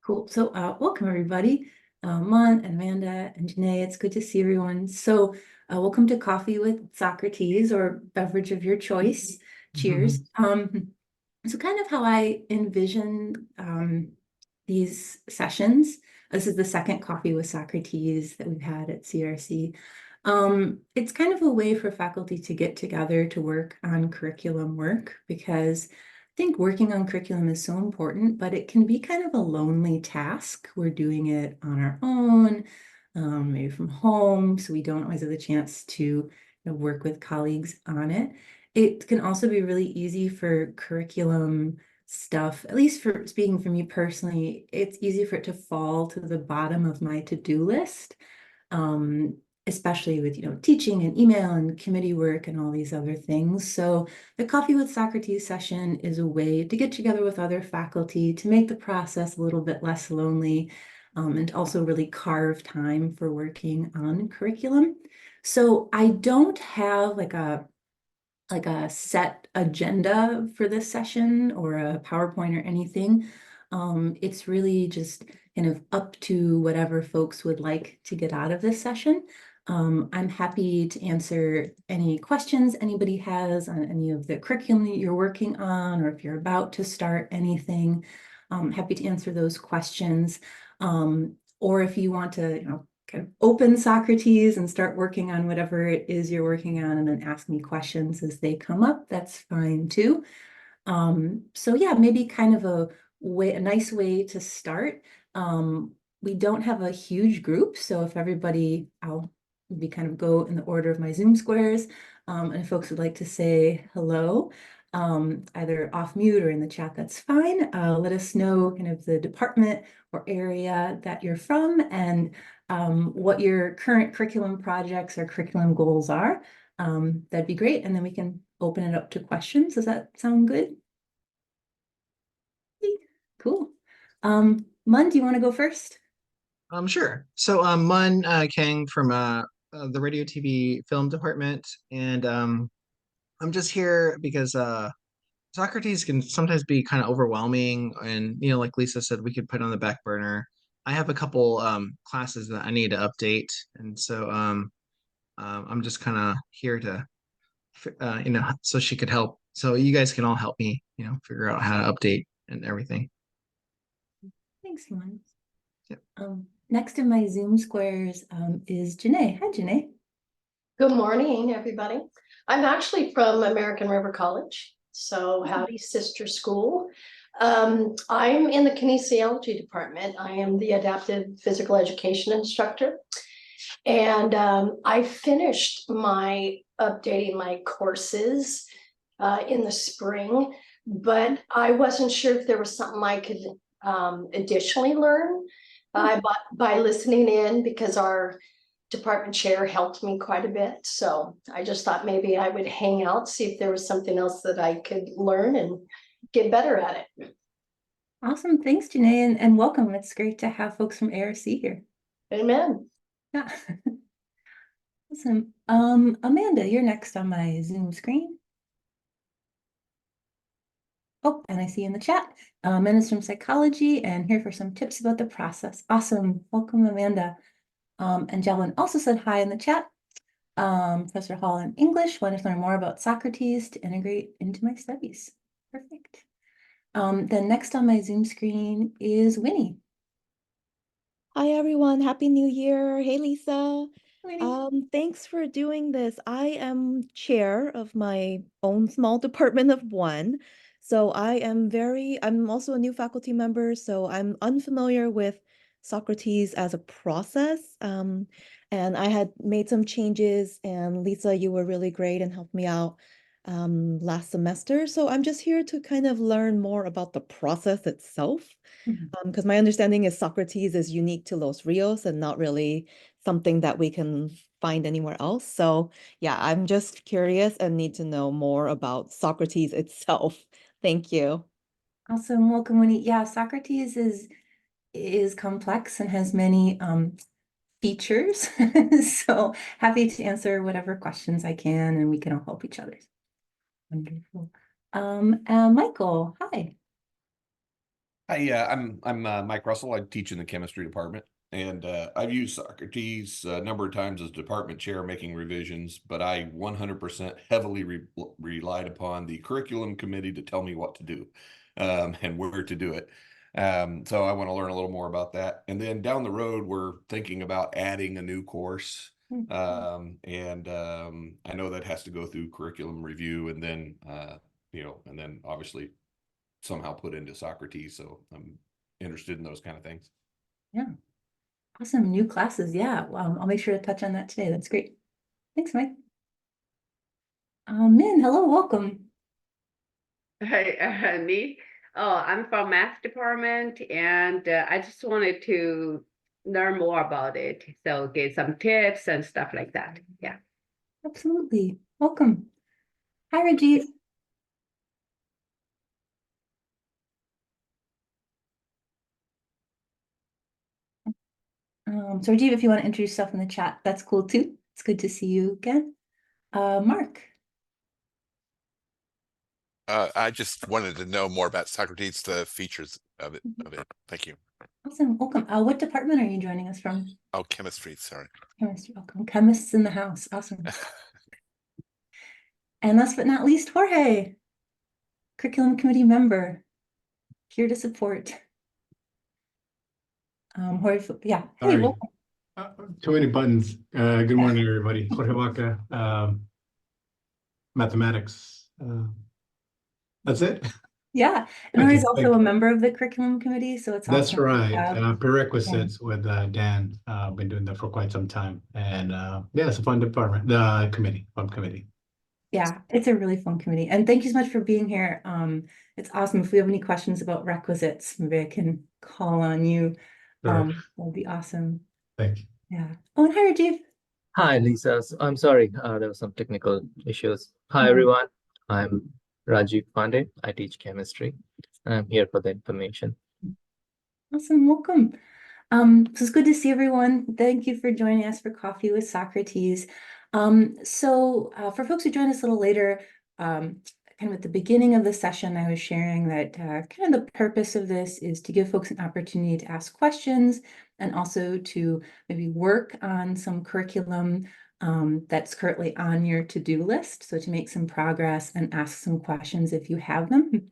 Cool. So, welcome everybody. Mon and Amanda and Janae, it's good to see everyone. So, welcome to Coffee with Socrates or beverage of your choice. Cheers. Mhm. So kind of how I envision these sessions. This is the second Coffee with Socrates that we've had at CRC. It's kind of a way for faculty to get together to work on curriculum work because I think working on curriculum is so important, but it can be kind of a lonely task. We're doing it on our own, maybe from home, so we don't always have the chance to work with colleagues on it. It can also be really easy for curriculum stuff, at least for speaking for me personally, it's easy for it to fall to the bottom of my to-do list. Um, Especially with, teaching and email and committee work and all these other things. So the Coffee with Socrates session is a way to get together with other faculty to make the process a little bit less lonely, and to also really carve time for working on curriculum. So I don't have like a set agenda for this session or a PowerPoint or anything. It's really just kind of up to whatever folks would like to get out of this session. I'm happy to answer any questions anybody has on any of the curriculum that you're working on, or if you're about to start anything. I'm happy to answer those questions. Or if you want to, kind of open Socrates and start working on whatever it is you're working on and then ask me questions as they come up, that's fine too. So yeah, maybe kind of a nice way to start. We don't have a huge group, so if everybody, I'll be kind of go in the order of my Zoom squares. And if folks would like to say hello, either off mute or in the chat, that's fine. Let us know kind of the department or area that you're from and what your current curriculum projects or curriculum goals are. That'd be great. And then we can open it up to questions. Does that sound good? Cool. Mun, do you want to go first? Sure. So, Mun Kang from the radio TV film department, and I'm just here because Socrates can sometimes be kind of overwhelming, and like Lisa said, we could put on the back burner. I have a couple classes that I need to update, and so I'm just kind of here to, so she could help. So you guys can all help me, figure out how to update and everything. Thanks, Mun. Yep. Next in my Zoom squares is Janae. Hi, Janae. Good morning, everybody. I'm actually from American River College, so howdy, sister school. I'm in the kinesiology department. I am the adaptive physical education instructor. And I finished my updating my courses in the spring, but I wasn't sure if there was something I could additionally learn by listening in, because our department chair helped me quite a bit. So I just thought maybe I would hang out, see if there was something else that I could learn and get better at it. Awesome. Thanks, Janae, and welcome. It's great to have folks from ARC here. Amen. Yeah. Awesome. Amanda, you're next on my Zoom screen. Oh, and I see in the chat, Amanda's from psychology and here for some tips about the process. Awesome. Welcome, Amanda. And Jelen also said hi in the chat. Professor Hall in English, wanted to learn more about Socrates to integrate into my studies. Perfect. Then next on my Zoom screen is Winnie. Hi everyone, Happy New Year. Hey Lisa. Winnie. Thanks for doing this. I am chair of my own small department of one. So I'm also a new faculty member, so I'm unfamiliar with Socrates as a process. And I had made some changes, and Lisa, you were really great and helped me out last semester. So I'm just here to kind of learn more about the process itself. Because my understanding is Socrates is unique to Los Rios and not really something that we can find anywhere else. So yeah, I'm just curious and need to know more about Socrates itself. Thank you. Awesome. Welcome, Winnie. Yeah, Socrates is complex and has many features. So happy to answer whatever questions I can, and we can all help each other. Wonderful. Michael, hi. I'm Mike Russell. I teach in the chemistry department, and I've used Socrates a number of times as department chair making revisions, but I 100% heavily relied upon the curriculum committee to tell me what to do and where to do it. So I want to learn a little more about that. And then down the road, we're thinking about adding a new course. I know that has to go through curriculum review and then, and then obviously somehow put into Socrates. So I'm interested in those kind of things. Yeah. Awesome. New classes. Yeah. Well, I'll make sure to touch on that today. That's great. Thanks, Mike. Min, hello, welcome. Hi, me. Oh, I'm from math department, and I just wanted to learn more about it. So get some tips and stuff like that. Yeah. Absolutely. Welcome. Hi, Rajiv. So Rajiv, if you want to introduce yourself in the chat, that's cool too. It's good to see you again. Mark. I just wanted to know more about Socrates, the features of it. Thank you. Awesome. Welcome. What department are you joining us from? Oh, chemistry, sorry. Chemistry. Welcome. Chemists in the house. Awesome. And last but not least, Jorge, curriculum committee member, here to support. Jorge, yeah. Hey, Sorry. welcome. Too many buttons. Good morning, everybody. Jorge Vaca, mathematics. That's it? Yeah. And Okay, Jorge's also thank a you. member of the curriculum committee, so it's That's awesome to right. have- Prerequisites with Dan. Been doing that for quite some time. And yeah, it's a fun department, the committee, fun committee. Yeah, it's a really fun committee. And thank you so much for being here. It's awesome. If we have any questions about requisites, maybe I can call on you. Sure. That'd be awesome. Thank you. Yeah. Oh, and hi, Rajiv. Hi, Lisa. I'm sorry, there were some technical issues. Hi, Mhm. everyone. I'm Rajiv Pandey. I teach chemistry. I'm here for the information. Awesome. Welcome. So it's good to see everyone. Thank you for joining us for Coffee with Socrates. For folks who joined us a little later, kind of at the beginning of the session, I was sharing that kind of the purpose of this is to give folks an opportunity to ask questions and also to maybe work on some curriculum that's currently on your to-do list. So to make some progress and ask some questions if you have them.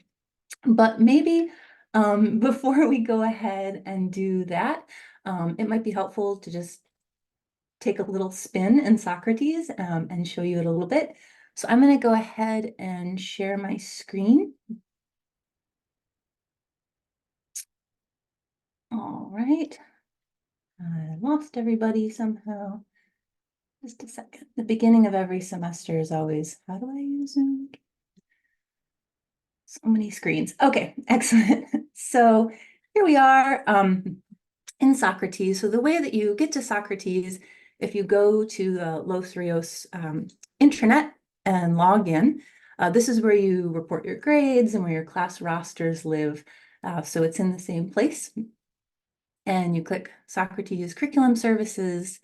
But maybe before we go ahead and do that, it might be helpful to just take a little spin in Socrates and show you it a little bit. So I'm going to go ahead and share my screen. All right. I lost everybody somehow. Just a second. The beginning of every semester is always, how do I use Zoom? So many screens. Okay, excellent. So here we are in Socrates. So the way that you get to Socrates, if you go to the Los Rios intranet and log in, this is where you report your grades and where your class rosters live. So it's in the same place. And you click Socrates Curriculum Services,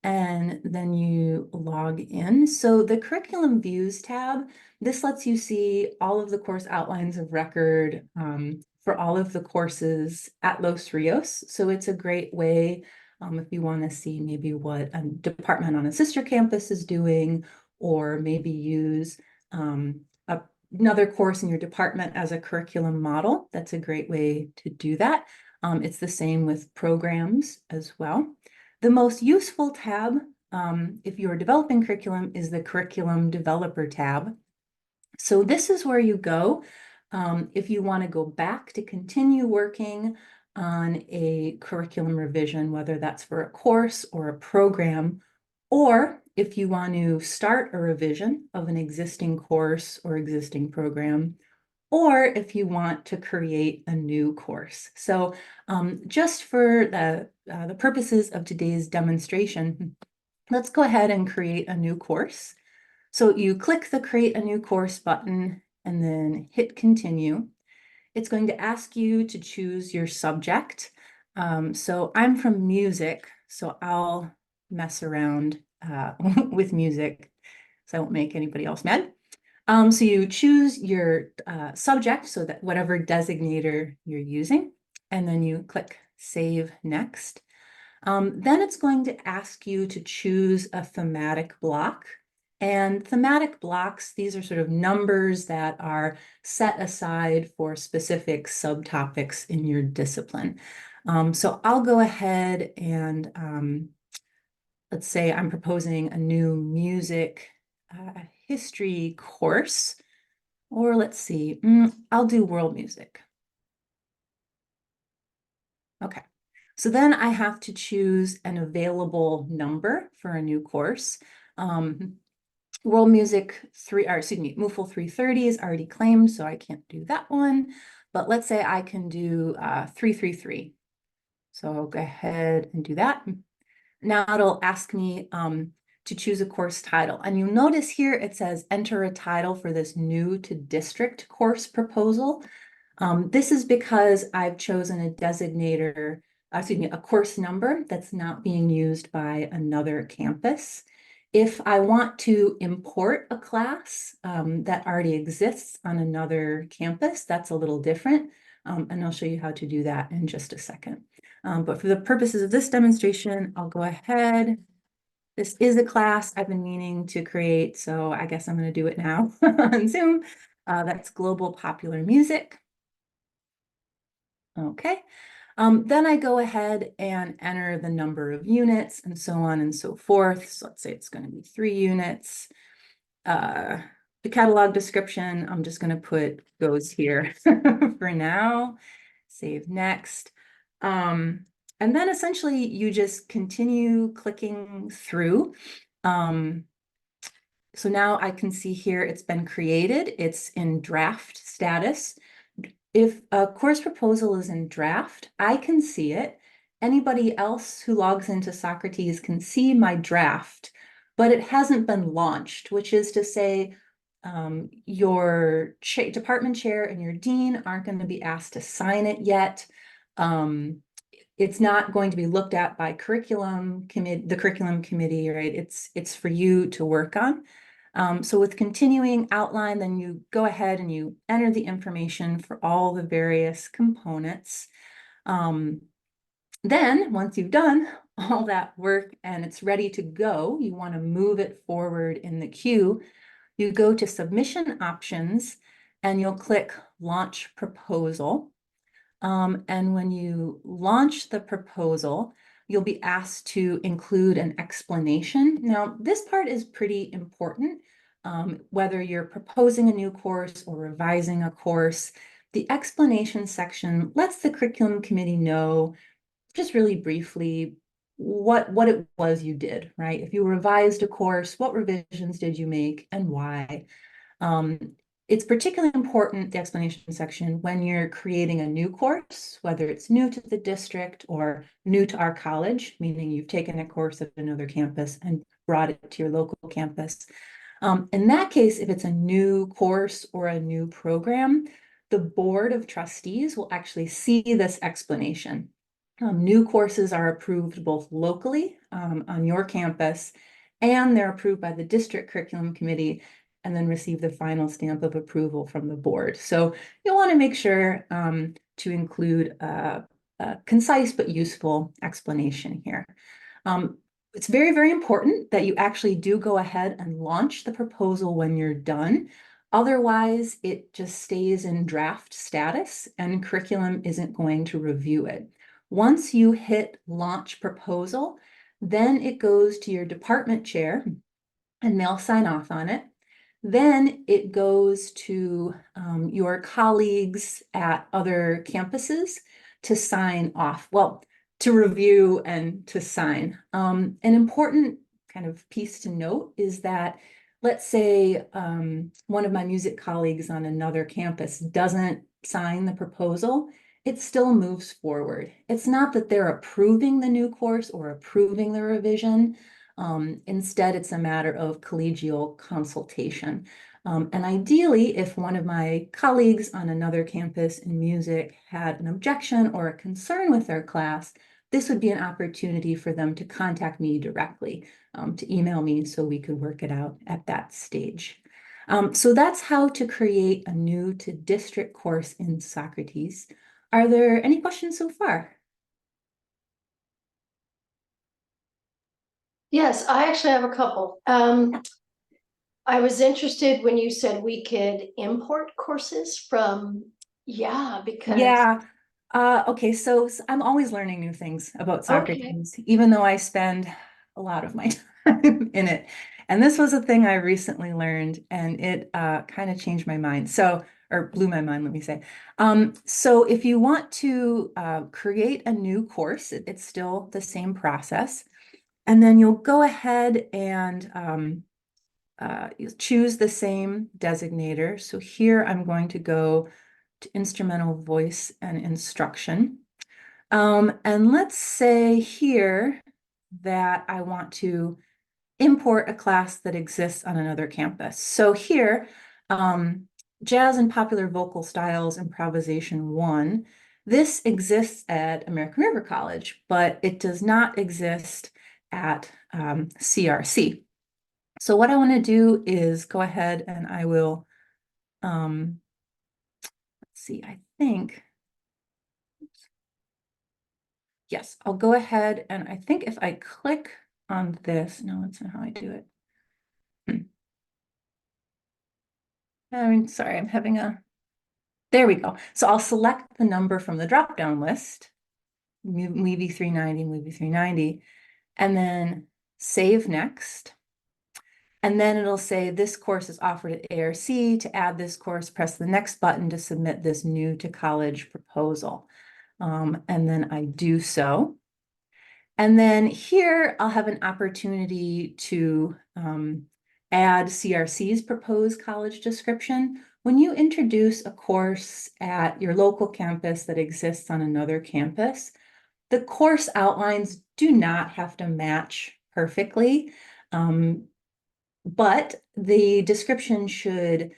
and then you log in. So the Curriculum Views tab, this lets you see all of the course outlines of record for all of the courses at Los Rios. So it's a great way if you want to see maybe what a department on a sister campus is doing, or maybe use another course in your department as a curriculum model. That's a great way to do that. It's the same with programs as well. The most useful tab, if you're developing curriculum, is the Curriculum Developer tab. So this is where you go if you want to go back to continue working on a curriculum revision, whether that's for a course or a program, or if you want to start a revision of an existing course or existing program, or if you want to create a new course. So just for the purposes of today's demonstration, let's go ahead and create a new course. So you click the Create a New Course button and then hit Continue. It's going to ask you to choose your subject. So I'm from music, so I'll mess around with music, so I won't make anybody else mad. So you choose your subject, so that whatever designator you're using, and then you click Save Next. Then it's going to ask you to choose a thematic block. And thematic blocks, these are sort of numbers that are set aside for specific subtopics in your discipline. So I'll go ahead and let's say I'm proposing a new music history course, or let's see, I'll do world music. Okay, so then I have to choose an available number for a new course. World music MUFL 330 is already claimed, so I can't do that one. But let's say I can do 333. So I'll go ahead and do that. Now it'll ask me to choose a course title. And you'll notice here it says enter a title for this new to district course proposal. This is because I've chosen a designator, a course number that's not being used by another campus. If I want to import a class that already exists on another campus, that's a little different. And I'll show you how to do that in just a second. But for the purposes of this demonstration, I'll go ahead. This is a class I've been meaning to create, so I guess I'm going to do it now on Zoom. That's Global Popular Music. Okay. Then I go ahead and enter the number of units and so on and so forth. So let's say it's going to be 3 units. The catalog description, I'm just going to put goes here for now. Save next. And then essentially you just continue clicking through. So now I can see here it's been created. It's in draft status. If a course proposal is in draft, I can see it. Anybody else who logs into Socrates can see my draft, but it hasn't been launched, which is to say your department chair and your dean aren't going to be asked to sign it yet. It's not going to be looked at by the curriculum committee, right? It's for you to work on. So with continuing outline, then you go ahead and you enter the information for all the various components. Then once you've done all that work and it's ready to go, you want to move it forward in the queue. You go to submission options and you'll click launch proposal. And when you launch the proposal, you'll be asked to include an explanation. Now, this part is pretty important. Whether you're proposing a new course or revising a course, the explanation section lets the curriculum committee know, just really briefly, what it was you did, right? If you revised a course, what revisions did you make and why? It's particularly important, the explanation section, when you're creating a new course, whether it's new to the district or new to our college, meaning you've taken a course at another campus and brought it to your local campus. In that case, if it's a new course or a new program, the board of trustees will actually see this explanation. New courses are approved both locally on your campus, and they're approved by the district curriculum committee and then receive the final stamp of approval from the board. So you'll want to make sure to include a concise but useful explanation here. It's very, very important that you actually do go ahead and launch the proposal when you're done. Otherwise, it just stays in draft status and curriculum isn't going to review it. Once you hit launch proposal, then it goes to your department chair and they'll sign off on it. Then it goes to your colleagues at other campuses to sign off. Well, to review and to sign. An important kind of piece to note is that, let's say one of my music colleagues on another campus doesn't sign the proposal, it still moves forward. It's not that they're approving the new course or approving the revision. Instead, it's a matter of collegial consultation. And ideally, if one of my colleagues on another campus in music had an objection or a concern with their class, this would be an opportunity for them to contact me directly, to email me so we could work it out at that stage. So that's how to create a new to district course in Socrates. Are there any questions so far? Yes, I actually have a couple. I was interested when you said we could import courses from, because. Yeah. Okay, so I'm always learning new things about Okay. Socrates, even though I spend a lot of my time in it. And this was a thing I recently learned, and it kind of changed my mind. So, or blew my mind, let me say. So if you want to create a new course, it's still the same process. And then you'll go ahead and you'll choose the same designator. So here I'm going to go to instrumental voice and instruction. And let's say here that I want to import a class that exists on another campus. So here, Jazz and Popular Vocal Styles Improvisation 1, this exists at American River College, but it does not exist at CRC. So what I want to do is go ahead and I will, let's see, I think, yes, I'll go ahead and I think if I click on this, no, that's not how I do it. I mean, sorry, I'm having there we go. So I'll select the number from the drop-down list, maybe 390, maybe 390, and then save next. And then it'll say this course is offered at ARC. To add this course, press the next button to submit this new to college proposal. And then I do so. And then here I'll have an opportunity to add CRC's proposed college description. When you introduce a course at your local campus that exists on another campus, the course outlines do not have to match perfectly, but the description should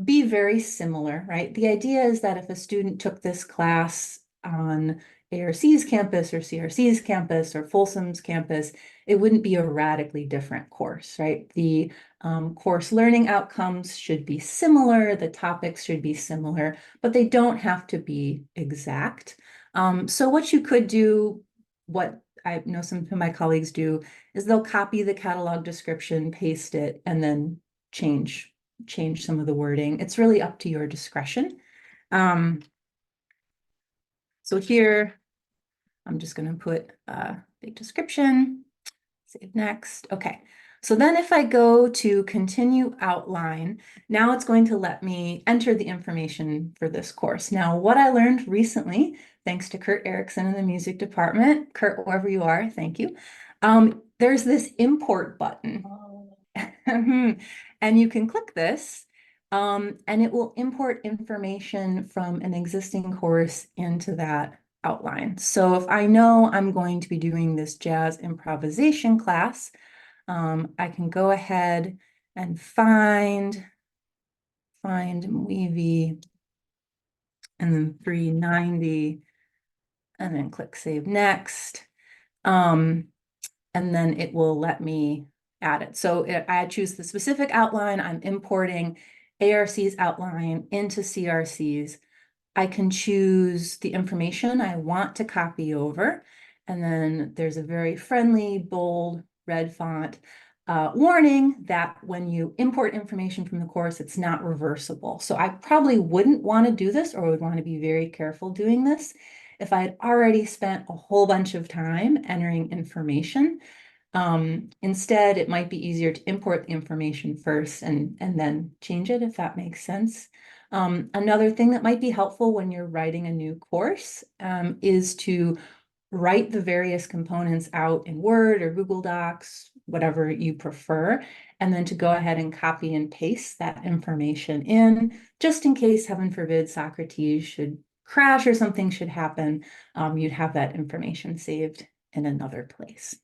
be very similar, right? The idea is that if a student took this class on ARC's campus or CRC's campus or Folsom's campus, it wouldn't be a radically different course, right? The course learning outcomes should be similar, the topics should be similar, but they don't have to be exact. So what you could do, what I know some of my colleagues do, is they'll copy the catalog description, paste it, and then change some of the wording. It's really up to your discretion. So here, I'm just going to put a big description, save next. Okay, so then if I go to continue outline, now it's going to let me enter the information for this course. Now, what I learned recently, thanks to Kurt Erickson in the music department, Kurt, wherever you are, thank you. There's this import button. And you can click this and it will import information from an existing course into that outline. So if I know I'm going to be doing this jazz improvisation class, I can go ahead and find Weavy and then 390 and then click save next. And then it will let me add it. So I choose the specific outline. I'm importing ARC's outline into CRC's. I can choose the information I want to copy over. And then there's a very friendly, bold, red font warning that when you import information from the course, it's not reversible. So I probably wouldn't want to do this, or would want to be very careful doing this if I had already spent a whole bunch of time entering information. Instead, it might be easier to import the information first and then change it, if that makes sense. Another thing that might be helpful when you're writing a new course is to write the various components out in Word or Google Docs, whatever you prefer, and then to go ahead and copy and paste that information in, just in case, heaven forbid, Socrates should crash or something should happen, you'd have that information saved in another place.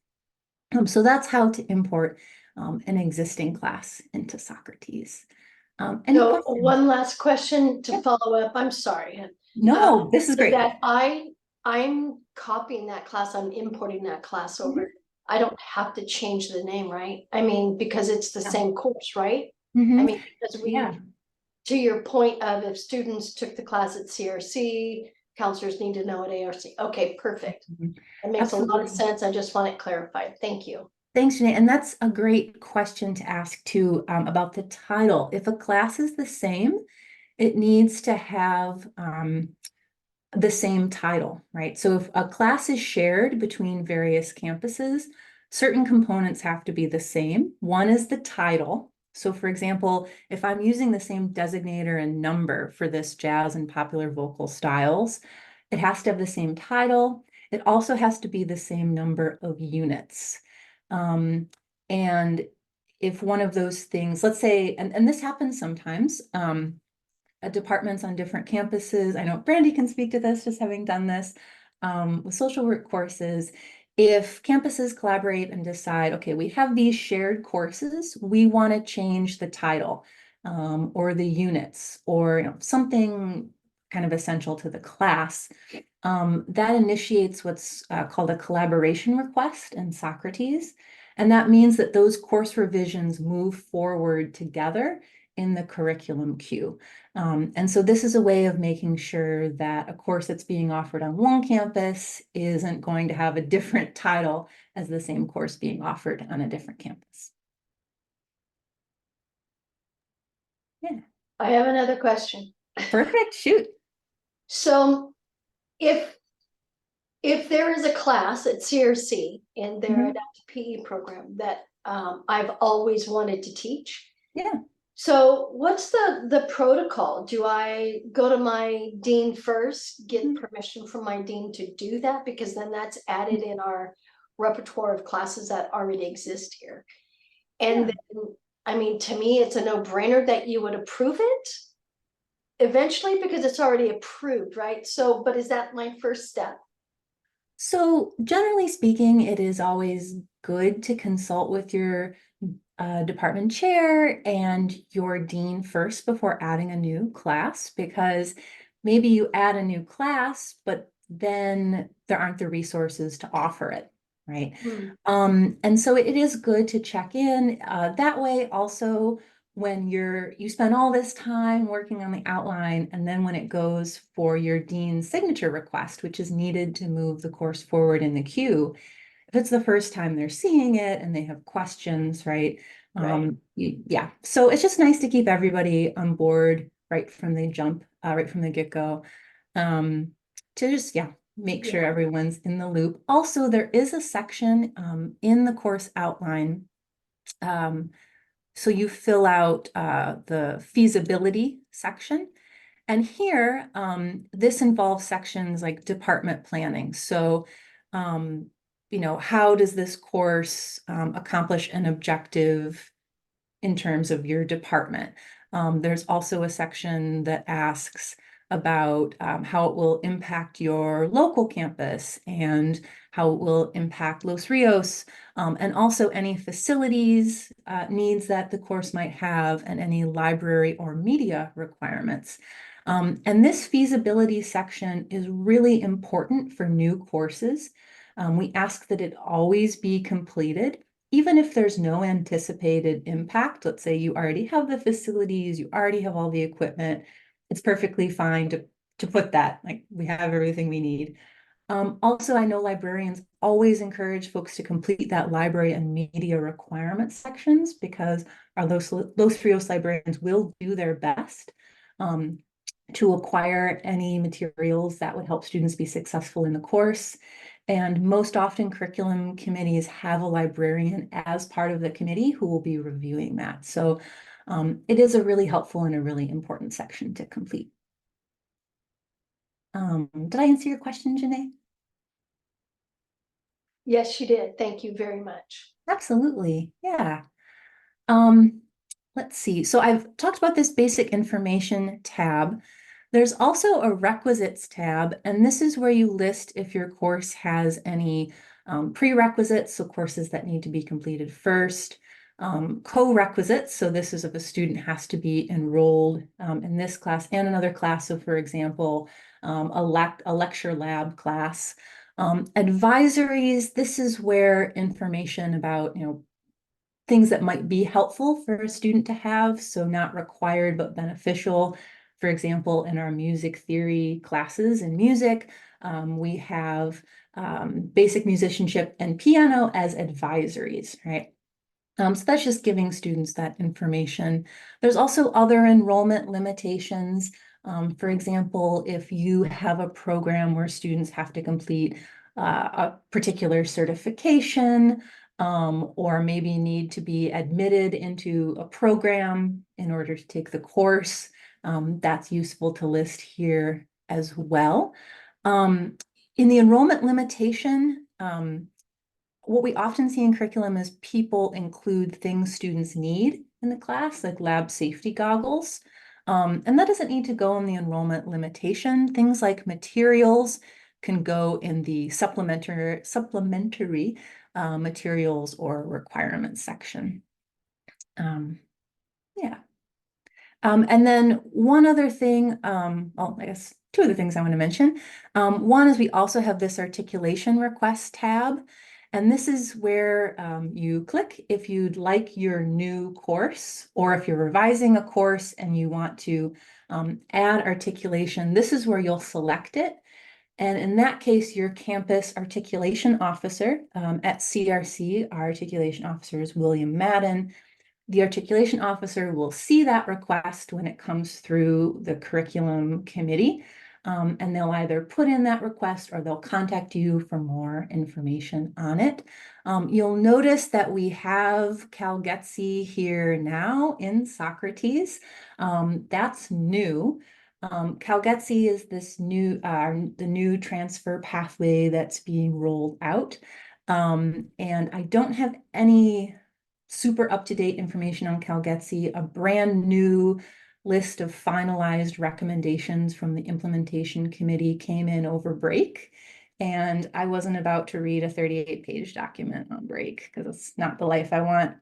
So that's how to import an existing class into Socrates. Any So questions? one last question to Yeah. follow up. I'm sorry. No, this is great. That I'm copying that class, I'm importing that class over. I don't have to change the name, right? I mean, because it's the No. same course, right? Mhm. mean, because Yeah. to your point of if students took the class at CRC, counselors need to know at ARC. Okay, perfect. Mhm. That makes a lot of Absolutely. sense. I just want it clarified. Thank you. Thanks, Janae. And that's a great question to ask too, about the title. If a class is the same, it needs to have the same title, right? So if a class is shared between various campuses, certain components have to be the same. One is the title. So for example, if I'm using the same designator and number for this jazz and popular vocal styles, it has to have the same title. It also has to be the same number of units. And if one of those things, let's say, and this happens sometimes, departments on different campuses. I know Brandy can speak to this, just having done this with social work courses. If campuses collaborate and decide, okay, we have these shared courses, we want to change the title or the units or something kind of essential to the class, that initiates what's called a collaboration request in Socrates. And that means that those course revisions move forward together in the curriculum queue. And so this is a way of making sure that a course that's being offered on one campus isn't going to have a different title as the same course being offered on a different campus. Yeah. I have another question. Perfect, shoot. So if there is a class at CRC in their Mhm. adaptive PE program that I've always wanted to teach, Yeah. so what's the protocol? Do I go to my dean first, get Mhm. permission from my dean to do that? Because then that's added in our repertoire of classes that already exist here. And Yeah. then, I mean, to me, it's a no-brainer that you would approve it eventually because it's already approved, right? So, but is that my first step? So generally speaking, it is always good to consult with your department chair and your dean first before adding a new class, because maybe you add a new class, but then there aren't the resources to offer it, right? And so it is good to check in that way. Also, when you spend all this time working on the outline, and then when it goes for your dean's signature request, which is needed to move the course forward in the queue, if it's the first time they're seeing it and they have questions, right? Right. Yeah. So it's just nice to keep everybody on board right from the jump, right from the get-go. To just, yeah, make sure Yeah. everyone's in the loop. Also, there is a section in the course outline. So you fill out the feasibility section. And here, this involves sections like department planning. So, how does this course accomplish an objective in terms of your department? There's also a section that asks about how it will impact your local campus and how it will impact Los Rios, and also any facilities needs that the course might have and any library or media requirements. And this feasibility section is really important for new courses. We ask that it always be completed even if there's no anticipated impact. Let's say you already have the facilities, you already have all the equipment, it's perfectly fine to put that, like we have everything we need. Also, I know librarians always encourage folks to complete that library and media requirements sections because our Los Rios librarians will do their best to acquire any materials that would help students be successful in the course. And most often curriculum committees have a librarian as part of the committee who will be reviewing that. So it is a really helpful and a really important section to complete. Did I answer your question, Janae? Yes, you did. Thank you very much. Absolutely, yeah. Let's see. So I've talked about this basic information tab. There's also a requisites tab, and this is where you list if your course has any prerequisites, so courses that need to be completed first, co-requisites, so this is if a student has to be enrolled in this class and another class. So for example, a lecture lab class. Advisories, this is where information about, things that might be helpful for a student to have, so not required but beneficial. For example, in our music theory classes in music, we have basic musicianship and piano as advisories, right? So that's just giving students that information. There's also other enrollment limitations. For example, if you have a program where students have to complete a particular certification, or maybe need to be admitted into a program in order to take the course, that's useful to list here as well. In the enrollment limitation, what we often see in curriculum is people include things students need in the class, like lab safety goggles. And that doesn't need to go in the enrollment limitation. Things like materials can go in the supplementary materials or requirements section. Yeah. And then one other thing, well, I guess two other things I want to mention. One is we also have this articulation request tab. And this is where you click if you'd like your new course, or if you're revising a course and you want to add articulation, this is where you'll select it. And in that case, your campus articulation officer at CRC, our articulation officer is William Madden. The articulation officer will see that request when it comes through the curriculum committee, and they'll either put in that request or they'll contact you for more information on it. You'll notice that we have CalGETC here now in Socrates. That's new. CalGETC is this new, the new transfer pathway that's being rolled out. And I don't have any super up-to-date information on CalGETC. A brand new list of finalized recommendations from the implementation committee came in over break. And I wasn't about to read a 38-page document on break because it's not the life I want.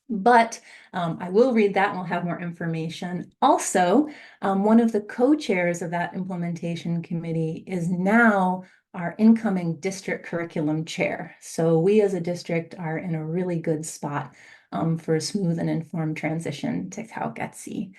But I will read that and we'll have more information. Also, one of the co-chairs of that implementation committee is now our incoming district curriculum chair. So we as a district are in a really good spot for a smooth and informed transition to CalGETC.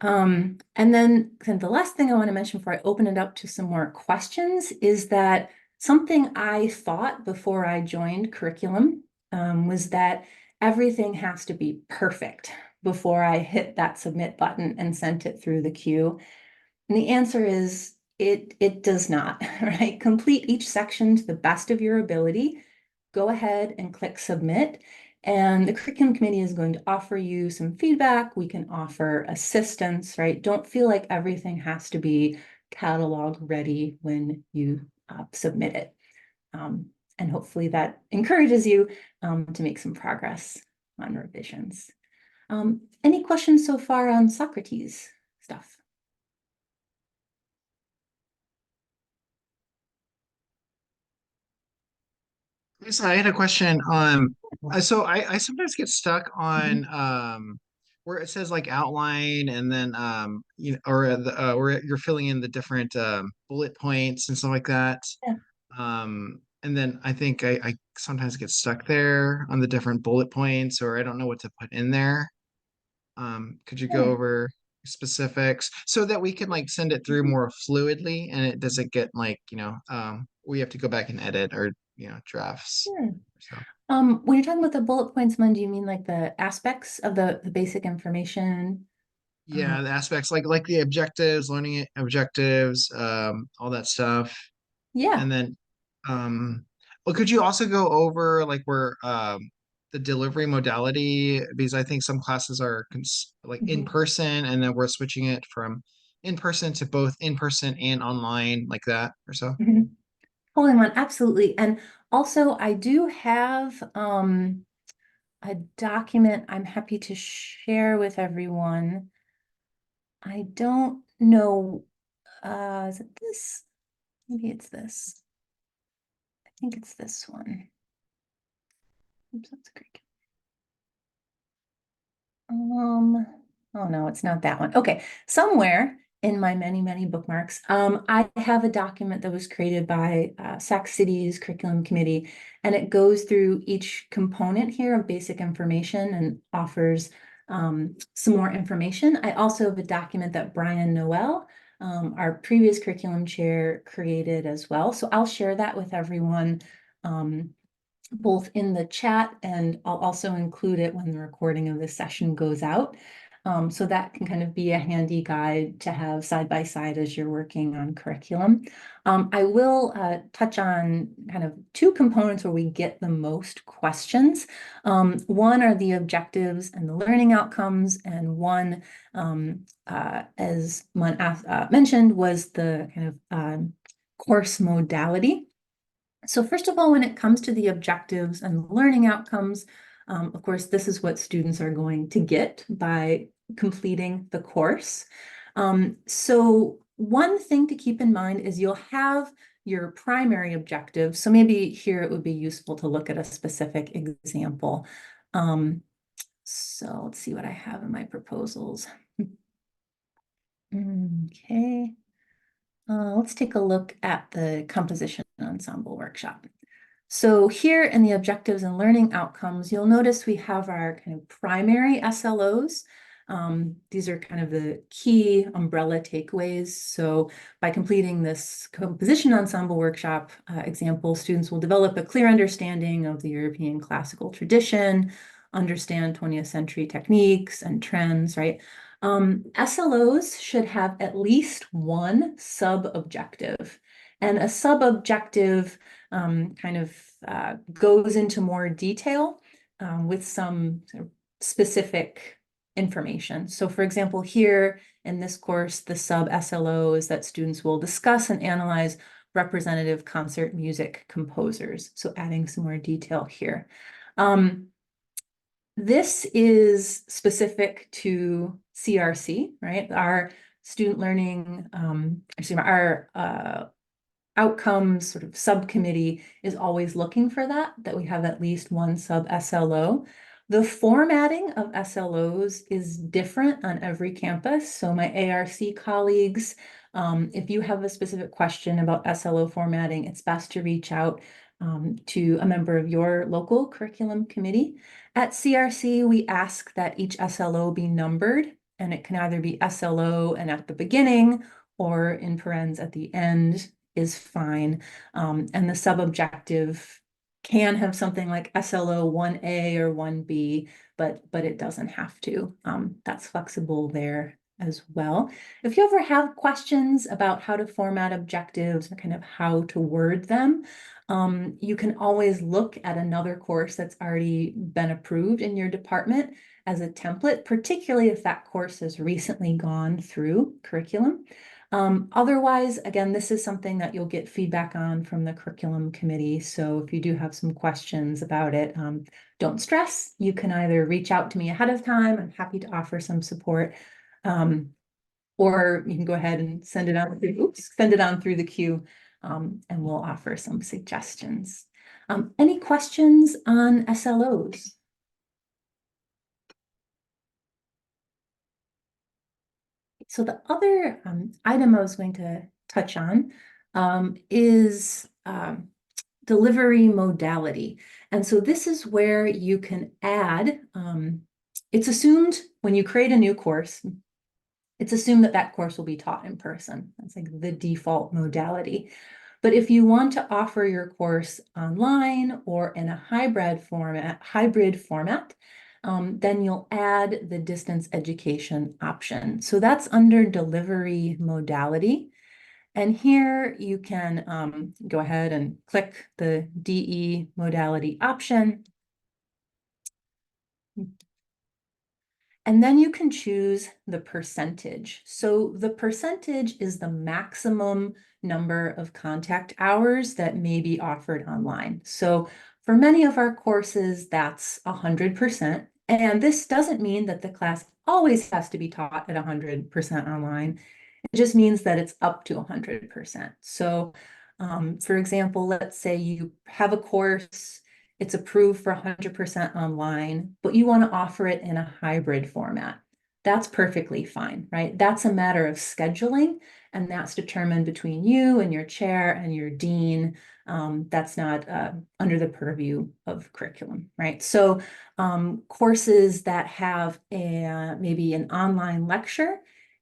And then the last thing I want to mention before I open it up to some more questions is that something I thought before I joined curriculum was that everything has to be perfect before I hit that submit button and sent it through the queue. And the answer is it does not, right? Complete each section to the best of your ability. Go ahead and click submit. And the curriculum committee is going to offer you some feedback. We can offer assistance, right? Don't feel like everything has to be catalog ready when you submit it. And hopefully that encourages you to make some progress on revisions. Any questions so far on Socrates stuff? Lisa, I had a question. So I sometimes get stuck on where it says like outline, and then you know, or where you're filling in the different bullet points and stuff like that. Yeah. And then I think I sometimes get stuck there on the different bullet points, or I don't know what to put in there. Could you go Yeah. over specifics so that we can like send it through more fluidly and it doesn't get like, we have to go back and edit or, drafts. Sure. So When you're talking about the bullet points, Mun, do you mean like the aspects of the basic information? yeah, the aspects like the objectives, objectives, all that stuff. Yeah. And then well, could you also go over like where the delivery modality, because I think some classes are like in person and then we're switching it from in person to both in person and online like that or so. Totally, Mun, absolutely. And also I do have a document I'm happy to share with everyone. I don't know, is it this? Maybe it's this. I think it's this one. Oops, that's great. Oh no, it's not that one. Okay, somewhere in my many, many bookmarks. I have a document that was created by Sac City's curriculum committee, and it goes through each component here of basic information and offers some more information. I also have a document that Brian Noel, our previous curriculum chair, created as well. So I'll share that with everyone, both in the chat, and I'll also include it when the recording of this session goes out. So that can kind of be a handy guide to have side by side as you're working on curriculum. I will touch on kind of two components where we get the most questions. One are the objectives and the learning outcomes, and one, as mentioned, was the kind of course modality. So first of all, when it comes to the objectives and learning outcomes, of course, this is what students are going to get by completing the course. So one thing to keep in mind is you'll have your primary objective. So maybe here it would be useful to look at a specific example. So let's see what I have in my proposals. Okay. Let's take a look at the composition ensemble workshop. So here in the objectives and learning outcomes, you'll notice we have our kind of primary SLOs. These are kind of the key umbrella takeaways. So by completing this composition ensemble workshop example, students will develop a clear understanding of the European classical tradition, understand 20th century techniques and trends, right? SLOs should have at least one sub-objective, and a sub-objective kind of goes into more detail with some sort of specific information. So for example, here in this course, the sub-SLO is that students will discuss and analyze representative concert music composers. So adding some more detail here. This is specific to CRC, right? Our student learning, our outcomes sort of subcommittee is always looking for that we have at least one sub SLO. The formatting of SLOs is different on every campus. So my ARC colleagues, if you have a specific question about SLO formatting, it's best to reach out to a member of your local curriculum committee. At CRC, we ask that each SLO be numbered, and it can either be SLO and at the beginning or in parens at the end is fine. And the sub-objective can have something like SLO 1A or 1B, but it doesn't have to. That's flexible there as well. If you ever have questions about how to format objectives and kind of how to word them, you can always look at another course that's already been approved in your department as a template, particularly if that course has recently gone through curriculum. Otherwise, again, this is something that you'll get feedback on from the curriculum committee. So if you do have some questions about it, don't stress. You can either reach out to me ahead of time. I'm happy to offer some support. Or you can go ahead and send it on through the queue, and we'll offer some suggestions. Any questions on SLOs? So the other item I was going to touch on is delivery modality. And so this is where you can add, it's assumed when you create a new course, it's assumed that that course will be taught in person. That's like the default modality. But if you want to offer your course online or in a hybrid format, then you'll add the distance education option. So that's under delivery modality. And here you can go ahead and click the DE modality option. And then you can choose the percentage. So the percentage is the maximum number of contact hours that may be offered online. So for many of our courses, that's 100%. And this doesn't mean that the class always has to be taught at 100% online. It just means that it's up to 100%. So for example, let's say you have a course, it's approved for 100% online, but you want to offer it in a hybrid format. that's perfectly fine, right? That's a matter of scheduling, and that's determined between you and your chair and your dean. That's not under the purview of curriculum, right? So courses that have maybe an online lecture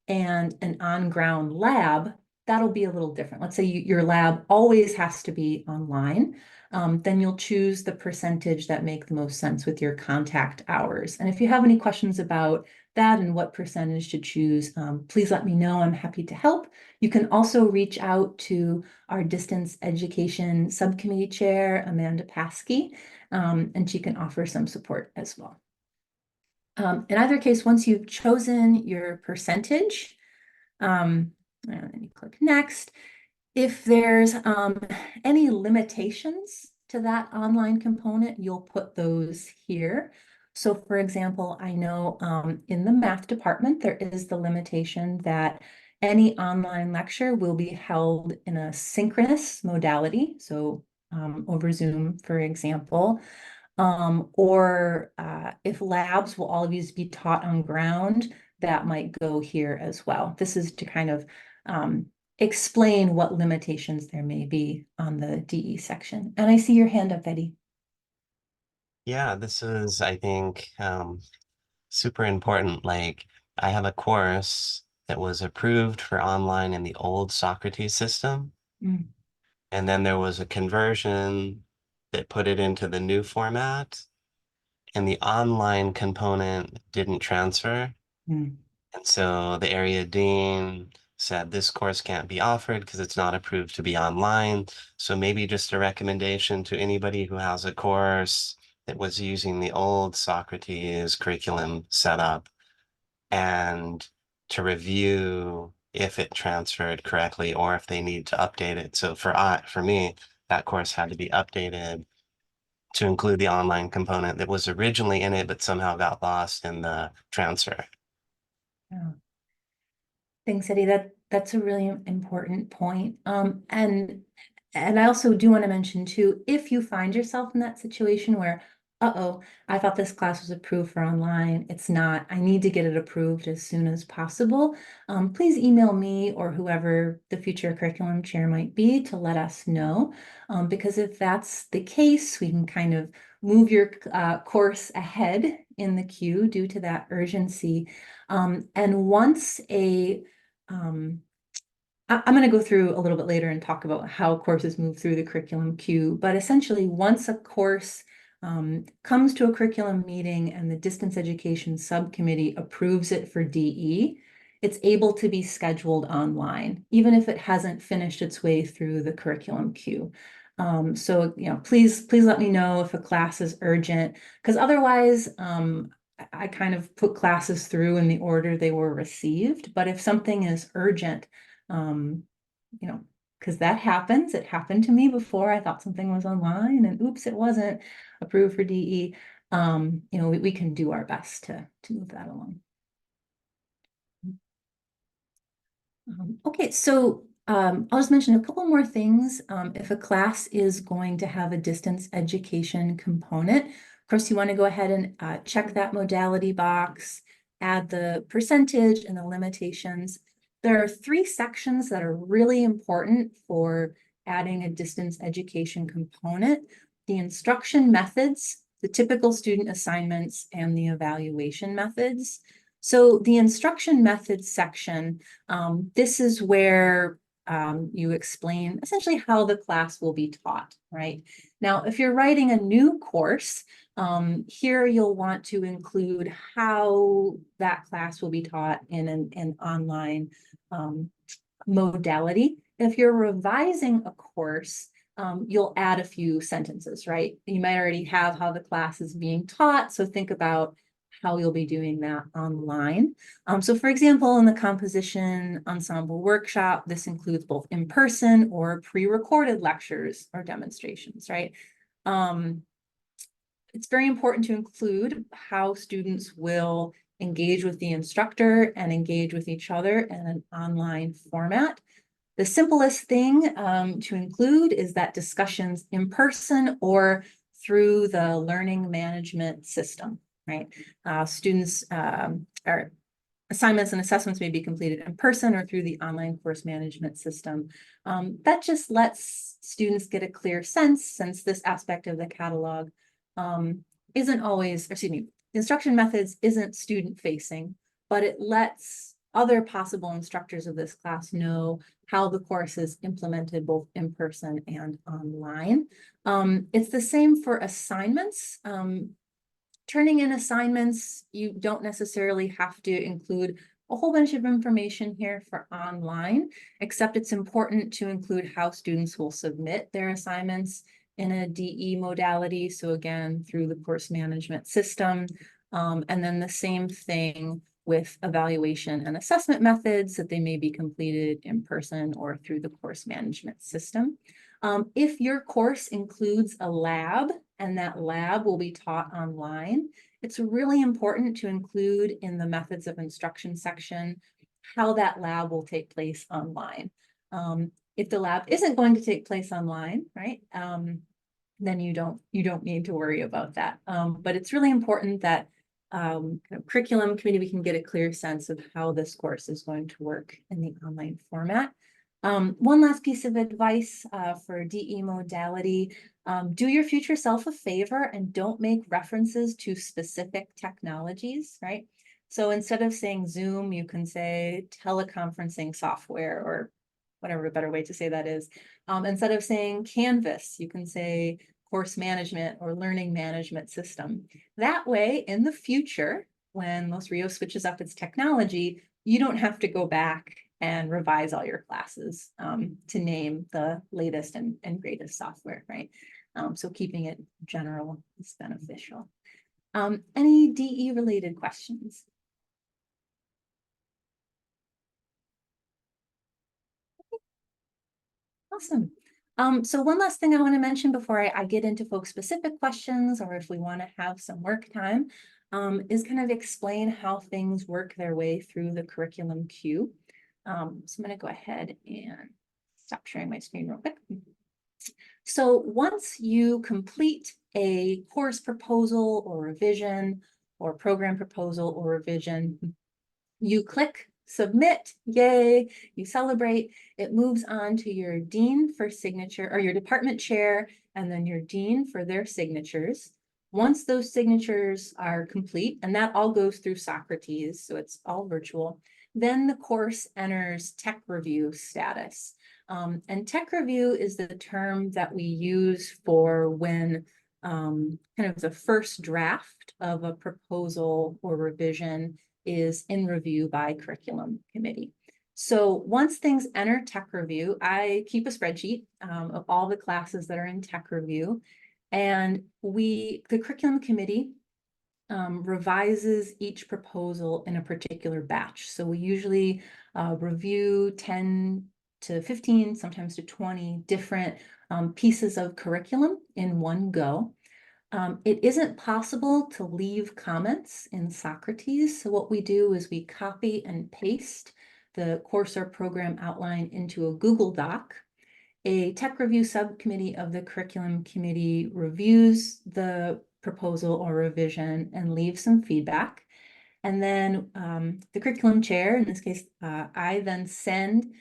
and an on-ground lab, that'll be a little different. Let's say your lab always has to be online. Then you'll choose the percentage that make the most sense with your contact hours. And if you have any questions about that and what percentage to choose, please let me know. I'm happy to help. You can also reach out to our distance education subcommittee chair, Amanda Paskey, and she can offer some support as well. In either case, once you've chosen your percentage, and then you click next. If there's any limitations to that online component, you'll put those here. So for example, I know in the math department, there is the limitation that any online lecture will be held in a synchronous modality. So over Zoom, for example, or if labs will always be taught on ground, that might go here as well. This is to kind of explain what limitations there may be on the DE section. And I see your hand up, Betty. Yeah, this is, I think, super important. Like, I have a course that was approved for online in the old Socrates system. Mm. And then there was a conversion that put it into the new format, and the online component didn't transfer. Mm. And so the area dean said this course can't be offered because it's not approved to be online. So maybe just a recommendation to anybody who has a course that was using the old Socrates curriculum setup, and to review if it transferred correctly or if they need to update it. So for me, that course had to be updated to include the online component that was originally in it, but somehow got lost in the transfer. Yeah. Thanks, Eddie. That's a really important point. And I also do want to mention too, if you find yourself in that situation where, uh-oh, I thought this class was approved for online, it's not, I need to get it approved as soon as possible. Please email me or whoever the future curriculum chair might be to let us know. Because if that's the case, we can kind of move your course ahead in the queue due to that urgency. And once I'm going to go through a little bit later and talk about how courses move through the curriculum queue, but essentially once a course comes to a curriculum meeting and the distance education subcommittee approves it for DE, it's able to be scheduled online, even if it hasn't finished its way through the curriculum queue. So, please let me know if a class is urgent, because otherwise, I kind of put classes through in the order they were received. But if something is urgent, because that happens. It happened to me before. I thought something was online and oops, it wasn't approved for DE. We can do our best to move that along. Okay, so I'll just mention a couple more things. If a class is going to have a distance education component, of course, you want to go ahead and check that modality box, add the percentage and the limitations. There are 3 sections that are really important for adding a distance education component: the instruction methods, the typical student assignments, and the evaluation methods. So the instruction methods section, this is where you explain essentially how the class will be taught, right? Now, if you're writing a new course, here you'll want to include how that class will be taught in an online modality. If you're revising a course, you'll add a few sentences, right? You might already have how the class is being taught, so think about how you'll be doing that online. So for example, in the composition ensemble workshop, this includes both in-person or pre-recorded lectures or demonstrations, right? It's very important to include how students will engage with the instructor and engage with each other in an online format. The simplest thing to include is that discussions in person or through the learning management system, right? Students are assignments and assessments may be completed in person or through the online course management system. That just lets students get a clear sense, since this aspect of the catalog isn't always, excuse me, instruction methods isn't student facing, but it lets other possible instructors of this class know how the course is implemented both in person and online. It's the same for assignments. Turning in assignments, you don't necessarily have to include a whole bunch of information here for online, except it's important to include how students will submit their assignments in a DE modality. So again, through the course management system. And then the same thing with evaluation and assessment methods, that they may be completed in person or through the course management system. If your course includes a lab, and that lab will be taught online, it's really important to include in the methods of instruction section how that lab will take place online. If the lab isn't going to take place online, right, then you don't need to worry about that. But it's really important that kind of curriculum committee, we can get a clear sense of how this course is going to work in the online format. One last piece of advice for DE modality: do your future self a favor and don't make references to specific technologies, right? So instead of saying Zoom, you can say teleconferencing software, or whatever a better way to say that is. Instead of saying Canvas, you can say course management or learning management system. That way, in the future, when Los Rios switches up its technology, you don't have to go back and revise all your classes to name the latest and greatest software, right? So keeping it general is beneficial. Any DE related questions? Awesome. So one last thing I want to mention before I get into folks' specific questions, or if we want to have some work time, is kind of explain how things work their way through the curriculum queue. So I'm going to go ahead and stop sharing my screen real quick. So once you complete a course proposal or revision, or program proposal or revision, you click submit, yay, you celebrate. It moves on to your dean for signature, or your department chair, and then your dean for their signatures. Once those signatures are complete, and that all goes through Socrates, so it's all virtual, then the course enters tech review status. And tech review is the term that we use for when kind of the first draft of a proposal or revision is in review by curriculum committee. So once things enter tech review, I keep a spreadsheet of all the classes that are in tech review, and the curriculum committee revises each proposal in a particular batch. So we usually review 10 to 15, sometimes to 20 different pieces of curriculum in one go. It isn't possible to leave comments in Socrates. So what we do is we copy and paste the course or program outline into a Google Doc. A tech review subcommittee of the curriculum committee reviews the proposal or revision and leaves some feedback. And then the curriculum chair, in this case, I then send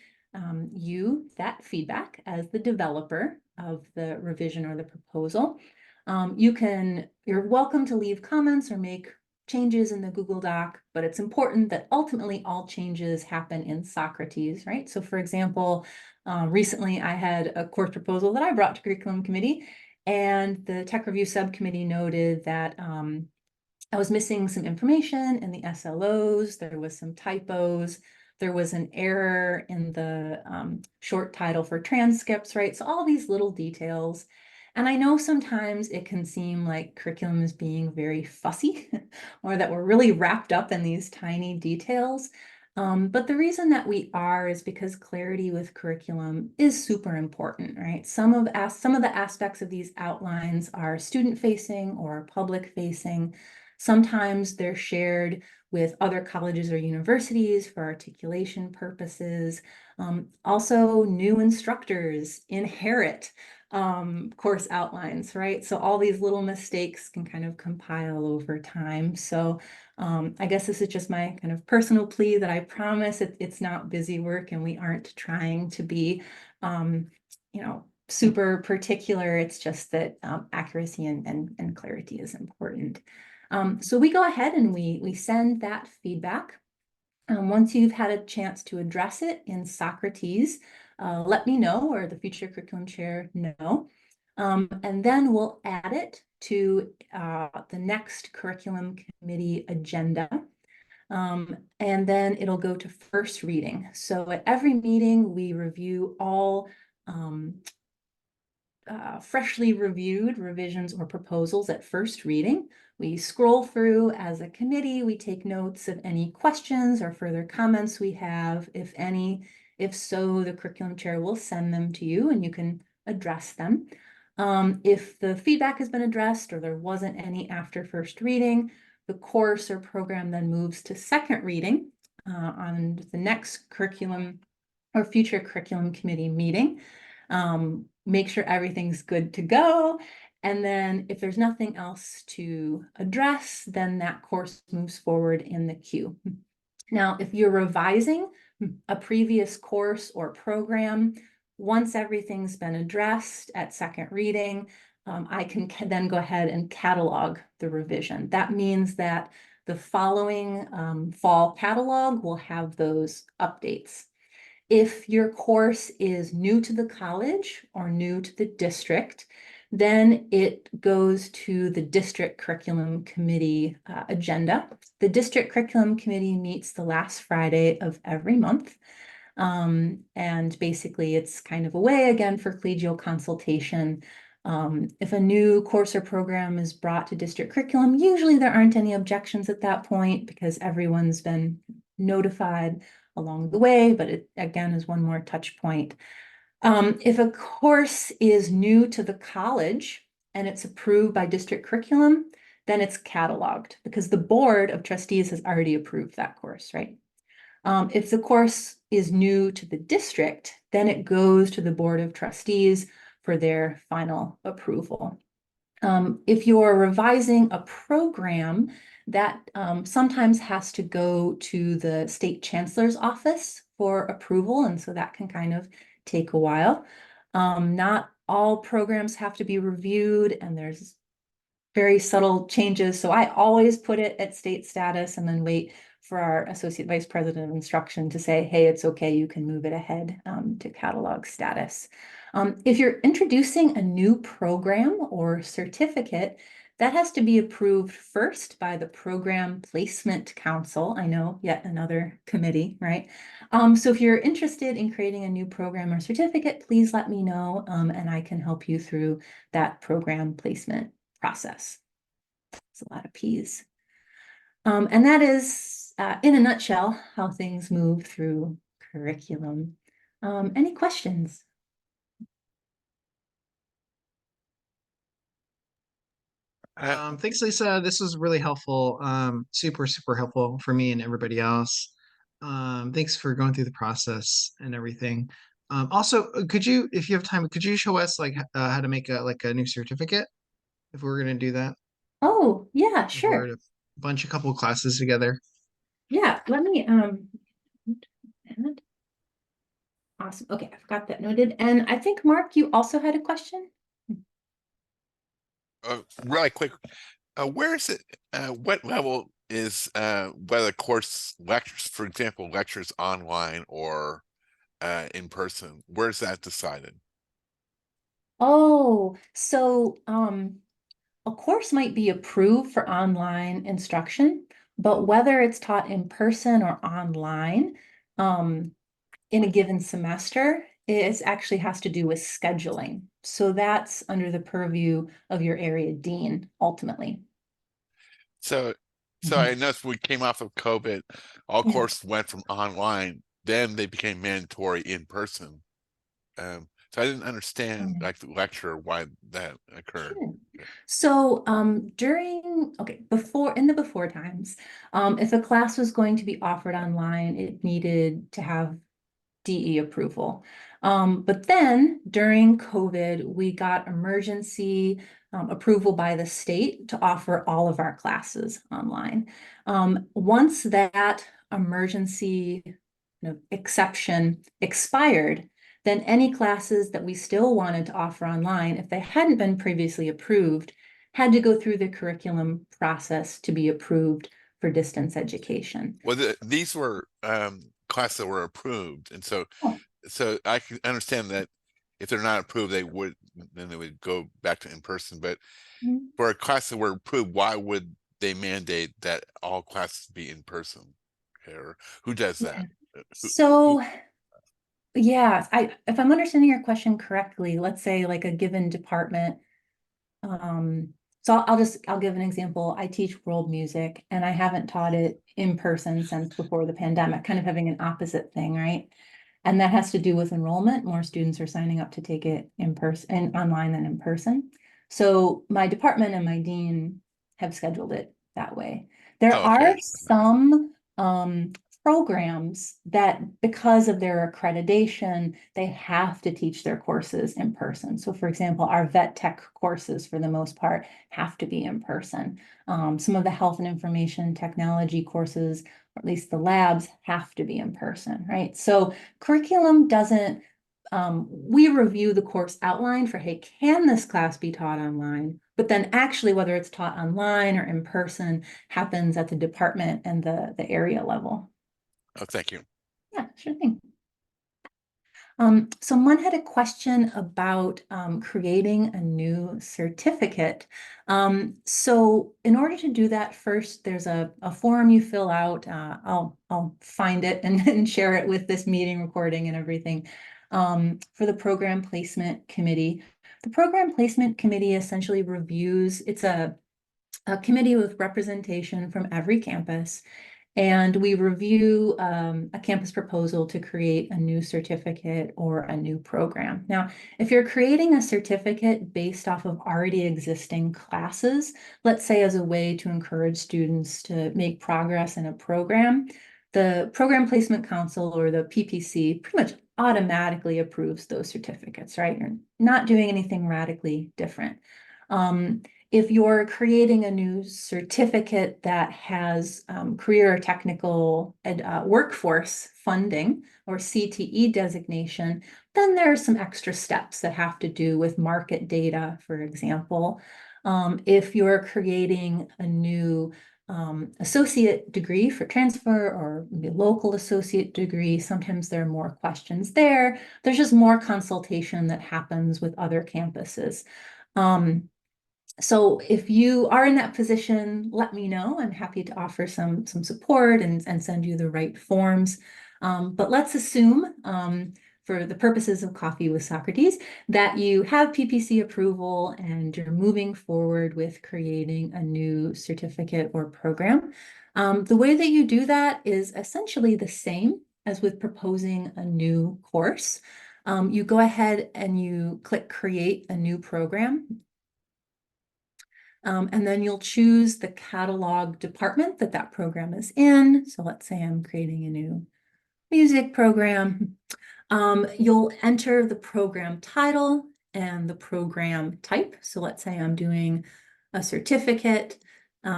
you that feedback as the developer of the revision or the proposal. You're welcome to leave comments or make changes in the Google Doc, but it's important that ultimately all changes happen in Socrates, right? So for example, recently I had a course proposal that I brought to curriculum committee, and the tech review subcommittee noted that I was missing some information in the SLOs. There was some typos. There was an error in the short title for transcripts, right? So all these little details. And I know sometimes it can seem like curriculum is being very fussy or that we're really wrapped up in these tiny details. But the reason that we are is because clarity with curriculum is super important, right? Some of the aspects of these outlines are student facing or public facing. Sometimes they're shared with other colleges or universities for articulation purposes. Also, new instructors inherit course outlines, right? So all these little mistakes can kind of compile over time. So I guess this is just my kind of personal plea that I promise it's not busy work and we aren't trying to be, super particular. It's just that accuracy and clarity is important. So we go ahead and we send that feedback. Once you've had a chance to address it in Socrates, let me know, or the future curriculum chair know. And then we'll add it to the next curriculum committee agenda. And then it'll go to first reading. So at every meeting, we review all freshly reviewed revisions or proposals at first reading. We scroll through as a committee, we take notes of any questions or further comments we have, if any. If so, the curriculum chair will send them to you and you can address them. If the feedback has been addressed or there wasn't any after first reading, the course or program then moves to second reading on the next curriculum or future curriculum committee meeting. Make sure everything's good to go. And then if there's nothing else to address, then that course moves forward in the queue. Now, if you're revising a previous course or program, once everything's been addressed at second reading, I can then go ahead and catalog the revision. That means that the following fall catalog will have those updates. If your course is new to the college or new to the district, then it goes to the district curriculum committee agenda. The district curriculum committee meets the last Friday of every month. And basically it's kind of a way again for collegial consultation. If a new course or program is brought to district curriculum, usually there aren't any objections at that point because everyone's been notified along the way, but it again is one more touch point. If a course is new to the college and it's approved by district curriculum, then it's cataloged because the board of trustees has already approved that course, right? If the course is new to the district, then it goes to the board of trustees for their final approval. If you're revising a program, that sometimes has to go to the state chancellor's office for approval, and so that can kind of take a while. Not all programs have to be reviewed, and there's very subtle changes. So I always put it at state status and then wait for our associate vice president of instruction to say, hey, it's okay, you can move it ahead to catalog status. If you're introducing a new program or certificate, that has to be approved first by the Program Placement Council. I know, yet another committee, right? So if you're interested in creating a new program or certificate, please let me know and I can help you through that program placement process. It's a lot of P's. And that is, in a nutshell, how things move through curriculum. Any questions? Thanks, Lisa. This was really helpful. Super, super helpful for me and everybody else. Thanks for going through the process and everything. Also, could you, if you have time, could you show us like how to make a new certificate if we were going to do that? Oh, yeah, If we're sure. to a couple of classes together. Yeah, let me, and awesome. Okay, I've got that noted. And I think, Mark, you also had a question? Really quick, where is it? What level is whether course lectures, for example, lectures online or in person? Where's that decided? Oh, so a course might be approved for online instruction, but whether it's taught in person or online in a given semester, it actually has to do with scheduling. So that's under the purview of your area dean, ultimately. So Mhm. I noticed we came off of COVID, all Yeah. courses went from online, then they became mandatory in person. So I didn't understand like the lecture why that occurred. Sure. So before in the before times, if a class was going to be offered online, it needed to have DE approval. But then during COVID, we got emergency approval by the state to offer all of our classes online. Once that emergency exception expired, then any classes that we still wanted to offer online, if they hadn't been previously approved, had to go through the curriculum process to be approved for distance education. Well, these were classes that were approved, and so Oh. so I can understand that if they're not approved, they would go back to in person. But Mhm. for a class that were approved, why would they mandate that all classes be in person? Or who does that? So, yeah, if I'm understanding your question correctly, let's say like a given department. So I'll give an example. I teach world music and I haven't taught it in person since before the pandemic, kind of having an opposite thing, right? And that has to do with enrollment. More students are signing up to take it in person and online than in person. So my department and my dean have scheduled it that way. There Oh, okay. are some programs that, because of their accreditation, they have to teach their courses in person. So for example, our vet tech courses, for the most part, have to be in person. Some of the health and information technology courses, or at least the labs, have to be in person, right? So curriculum doesn't, we review the course outline for, hey, can this class be taught online? But then actually, whether it's taught online or in person happens at the department and the area level. Oh, thank you. Yeah, sure thing. So Mun had a question about creating a new certificate. So in order to do that, first there's a form you fill out. I'll find it and share it with this meeting recording and everything, for the program placement committee. The program placement committee essentially reviews, it's a committee with representation from every campus. And we review a campus proposal to create a new certificate or a new program. Now, if you're creating a certificate based off of already existing classes, let's say as a way to encourage students to make progress in a program, the Program Placement Council, or the PPC, pretty much automatically approves those certificates, right? You're not doing anything radically different. If you're creating a new certificate that has career or technical workforce funding or CTE designation, then there are some extra steps that have to do with market data, for example. If you're creating a new associate degree for transfer, or maybe local associate degree, sometimes there are more questions there. There's just more consultation that happens with other campuses. So if you are in that position, let me know. I'm happy to offer some support and send you the right forms. But let's assume, for the purposes of Coffee with Socrates, that you have PPC approval and you're moving forward with creating a new certificate or program. The way that you do that is essentially the same as with proposing a new course. You go ahead and you click Create a New Program. And then you'll choose the catalog department that program is in. So let's say I'm creating a new music program. You'll enter the program title and the program type. So let's say I'm doing a certificate. Say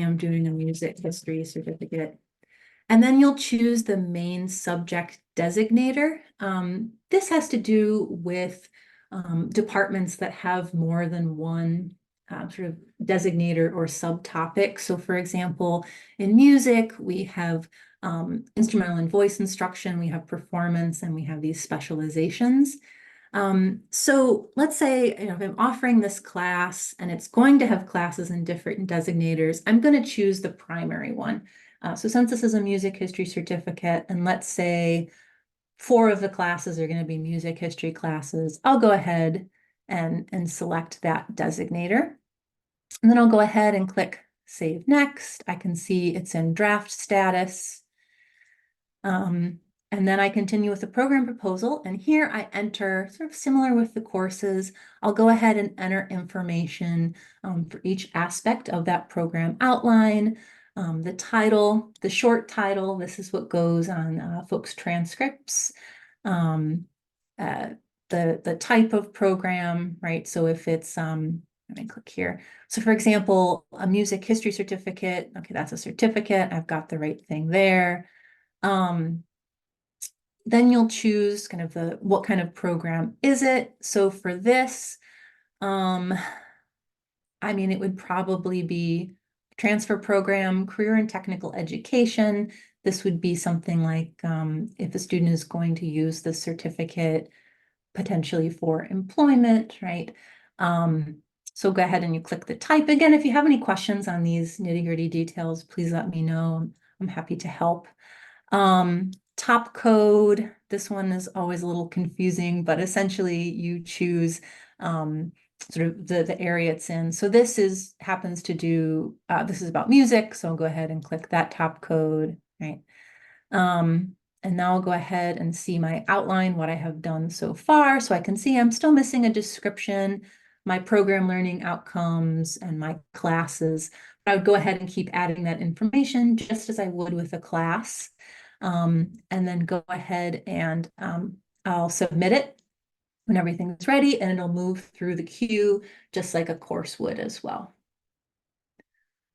I'm doing a music history certificate. And then you'll choose the main subject designator. This has to do with departments that have more than one sort of designator or subtopic. So for example, in music, we have instrumental and voice instruction, we have performance, and we have these specializations. So let's say, if I'm offering this class and it's going to have classes in different designators, I'm going to choose the primary one. So since this is a music history certificate, and let's say 4 of the classes are going to be music history classes, I'll go ahead and select that designator. And then I'll go ahead and click Save Next. I can see it's in draft status. And then I continue with the program proposal, and here I enter, sort of similar with the courses, I'll go ahead and enter information for each aspect of that program outline. The title, the short title, this is what goes on folks' transcripts. The type of program, right? So if it's, let me click here. So for example, a music history certificate, okay, that's a certificate. I've got the right thing there. Then you'll choose kind of what kind of program is it? So for this, I mean, it would probably be transfer program, career and technical education. This would be something like if a student is going to use the certificate potentially for employment, right? So go ahead and you click the type. Again, if you have any questions on these nitty-gritty details, please let me know. I'm happy to help. Top code, this one is always a little confusing, but essentially you choose sort of the area it's in. So this happens to do, this is about music. So I'll go ahead and click that top code, right? And now I'll go ahead and see my outline, what I have done so far. So I can see I'm still missing a description, my program learning outcomes and my classes. But I would go ahead and keep adding that information just as I would with a class. And then go ahead and I'll submit it when everything's ready, and it'll move through the queue just like a course would as well.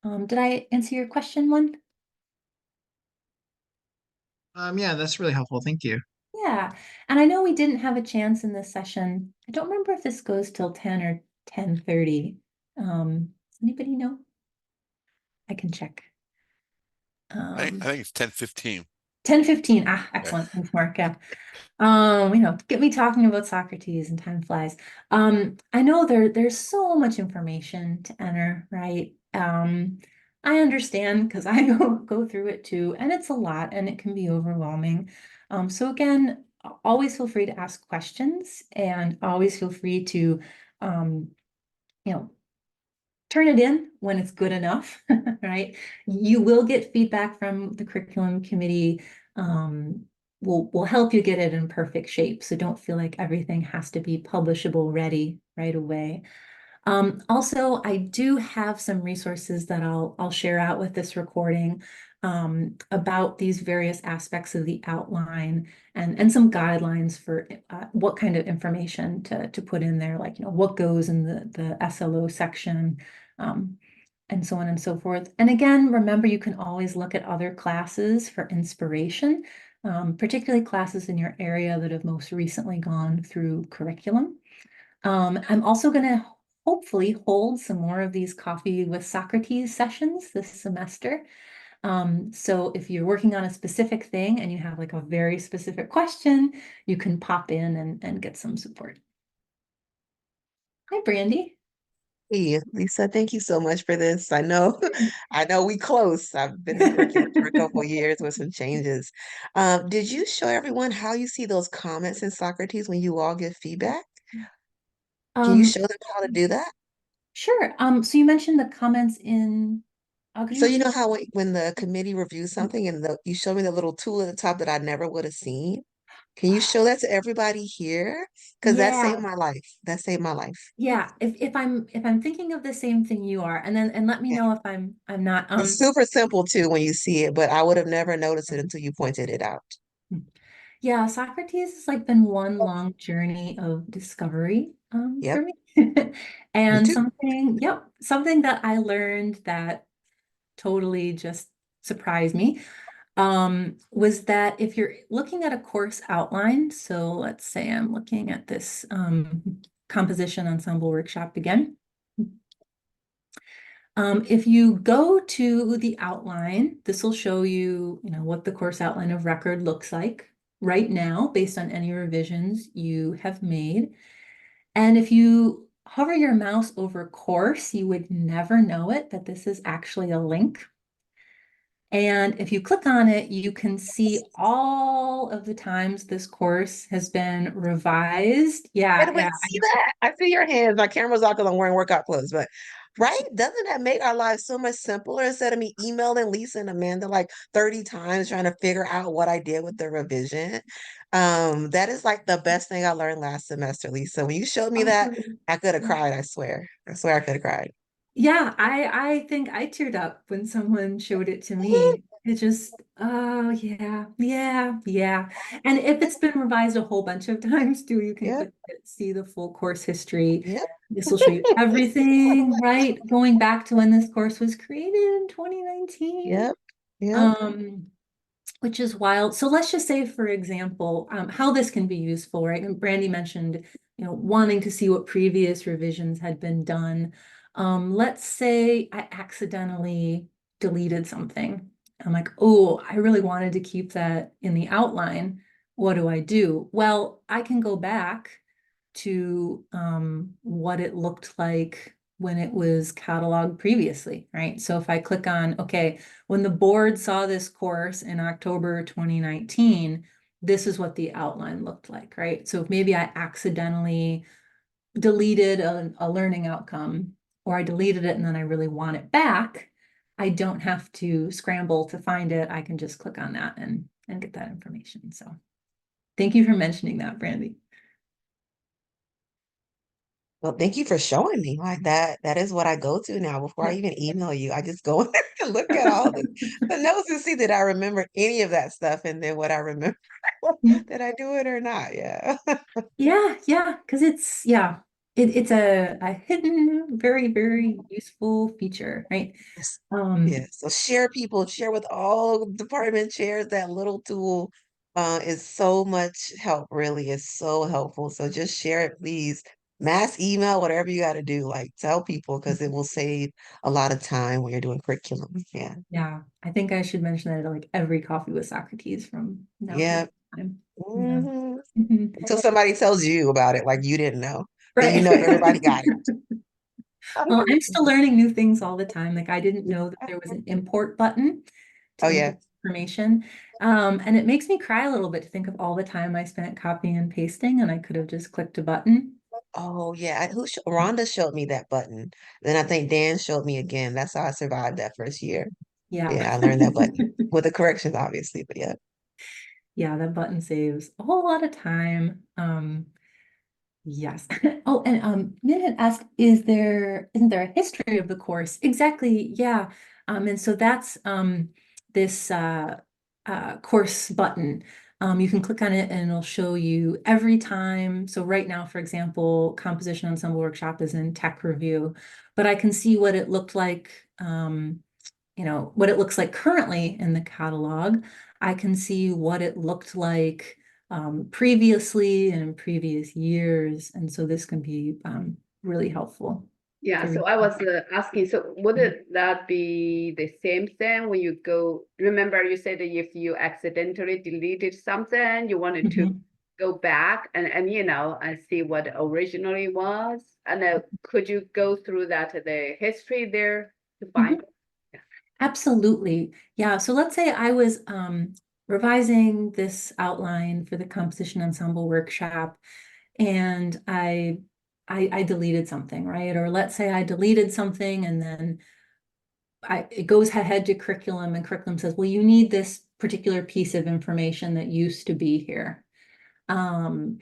Did I answer your question, one? Yeah, that's really helpful. Thank you. Yeah, and I know we didn't have a chance in this session. I don't remember if this goes till 10 or 10:30. Does anybody know? I can check. I think it's 10:15. 10:15. Ah, excellent. Thanks, Mark. Yeah. Get me talking about Socrates and time flies. I know there's so much information to enter, right? I understand because I go through it too, and it's a lot and it can be overwhelming. So again, always feel free to ask questions and always feel free to, you know, turn it in when it's good enough, right? You will get feedback from the curriculum committee. We'll help you get it in perfect shape. So don't feel like everything has to be publishable ready right away. Also, I do have some resources that I'll share out with this recording about these various aspects of the outline and some guidelines for what kind of information to put in there, like what goes in the SLO section, and so on and so forth. And again, remember, you can always look at other classes for inspiration, particularly classes in your area that have most recently gone through curriculum. I'm also going to hopefully hold some more of these Coffee with Socrates sessions this semester. So if you're working on a specific thing and you have like a very specific question, you can pop in and get some support. Hi, Brandy. Hey, Lisa, thank you so much for this. I know, I know we close. I've been in curriculum for a couple of years with some changes. Did you show everyone how you see those comments in Socrates when you all give feedback? Can you Um, show them how to do that? sure. So you mentioned the comments in, could So you you repeat? know how when the committee reviews something and you show me the little tool at the top that I never would have seen? Can you show that to everybody here? Because that Yeah, saved my life. That saved my life. yeah. If I'm thinking of the same thing you are, and let me Yeah. know if I'm not. It's super simple too when you see it, but I would have never noticed it until you pointed it out. Yeah, Socrates has like been one long journey of discovery for Yep, me. me And too. something that I learned that totally just surprised me was that if you're looking at a course outline, so let's say I'm looking at this composition ensemble workshop again. If you go to the outline, this will show you, what the course outline of record looks like right now, based on any revisions you have made. And if you hover your mouse over course, you would never know it, that this is actually a link. And if you click on it, you can see all of the times this course has been revised. Wait Yeah, a yeah. minute, see that? I see your hands. My camera's off because I'm wearing workout clothes, but right? Doesn't that make our lives so much simpler instead of me emailing Lisa and Amanda like 30 times trying to figure out what I did with the revision? That is like the best thing I learned last semester, Lisa. When you showed me that, I could have cried, I swear. I swear I could have cried. Yeah, I think I teared up when someone showed it to me. It just, oh yeah, yeah, yeah. And if it's been revised a whole bunch of times too, you can Yep, click it, see the full course history. yep. This will show you everything, right? Going back to when this course was created in 2019. Yep, yep. Um, which is wild. So let's just say, for example, how this can be useful, right? And Brandy mentioned, wanting to see what previous revisions had been done. Let's say I accidentally deleted something. I'm like, oh, I really wanted to keep that in the outline. What do I do? Well, I can go back to what it looked like when it was cataloged previously, right? So if I click on, okay, when the board saw this course in October 2019, this is what the outline looked like, right? So if maybe I accidentally deleted a learning outcome, or I deleted it and then I really want it back, I don't have to scramble to find it. I can just click on that and get that information. So thank you for mentioning that, Brandy. Well, thank you for showing me like that. That is what I go to now before I even email you. I just go and look at all the notes and see that I remember any of that stuff and then what I remember. Did I do it or not? Yeah. Yeah, because it's a hidden, very, very useful feature, right? Yes. Um, Yeah. So share with all department chairs. That little tool is so much help, really. It's so helpful. So just share it, please. Mass email, whatever you got to do, like tell people because it will save a lot of time when you're doing curriculum. Yeah. yeah, I think I should mention that at like every coffee with Socrates from now Yeah. on. Yeah. hmm Mhm. Until somebody tells you about it, like you didn't know. Then you Right. know everybody got it. Well, I'm still learning new things all the time. Like I didn't know that there was an import button Oh to yeah. import information. And it makes me cry a little bit to think of all the time I spent copying and pasting, and I could have just clicked a button. Oh yeah. Rhonda showed me that button. Then I think Dan showed me again. That's how I survived that first year. Yeah. Yeah, I learned that button with the corrections, obviously, but yeah. Yeah, that button saves a whole lot of time. Yes. Oh, and Minute asked, isn't there a history of the course? Exactly, yeah. And so that's this course button. You can click on it and it'll show you every time. So right now, for example, composition ensemble workshop is in tech review, but I can see what it looked like what it looks like currently in the catalog. I can see what it looked like previously and in previous years. And so this can be really helpful. Yeah, to so I was asking, so would that be the same thing when you go? Remember, you said that if you accidentally deleted something, you wanted to Mhm. go back and see what originally was, and could you go through the history there to find? Absolutely. Yeah. So let's say I was revising this outline for the composition ensemble workshop and I deleted something, right? Or let's say I deleted something and then it goes ahead to curriculum and curriculum says, well, you need this particular piece of information that used to be here. Um,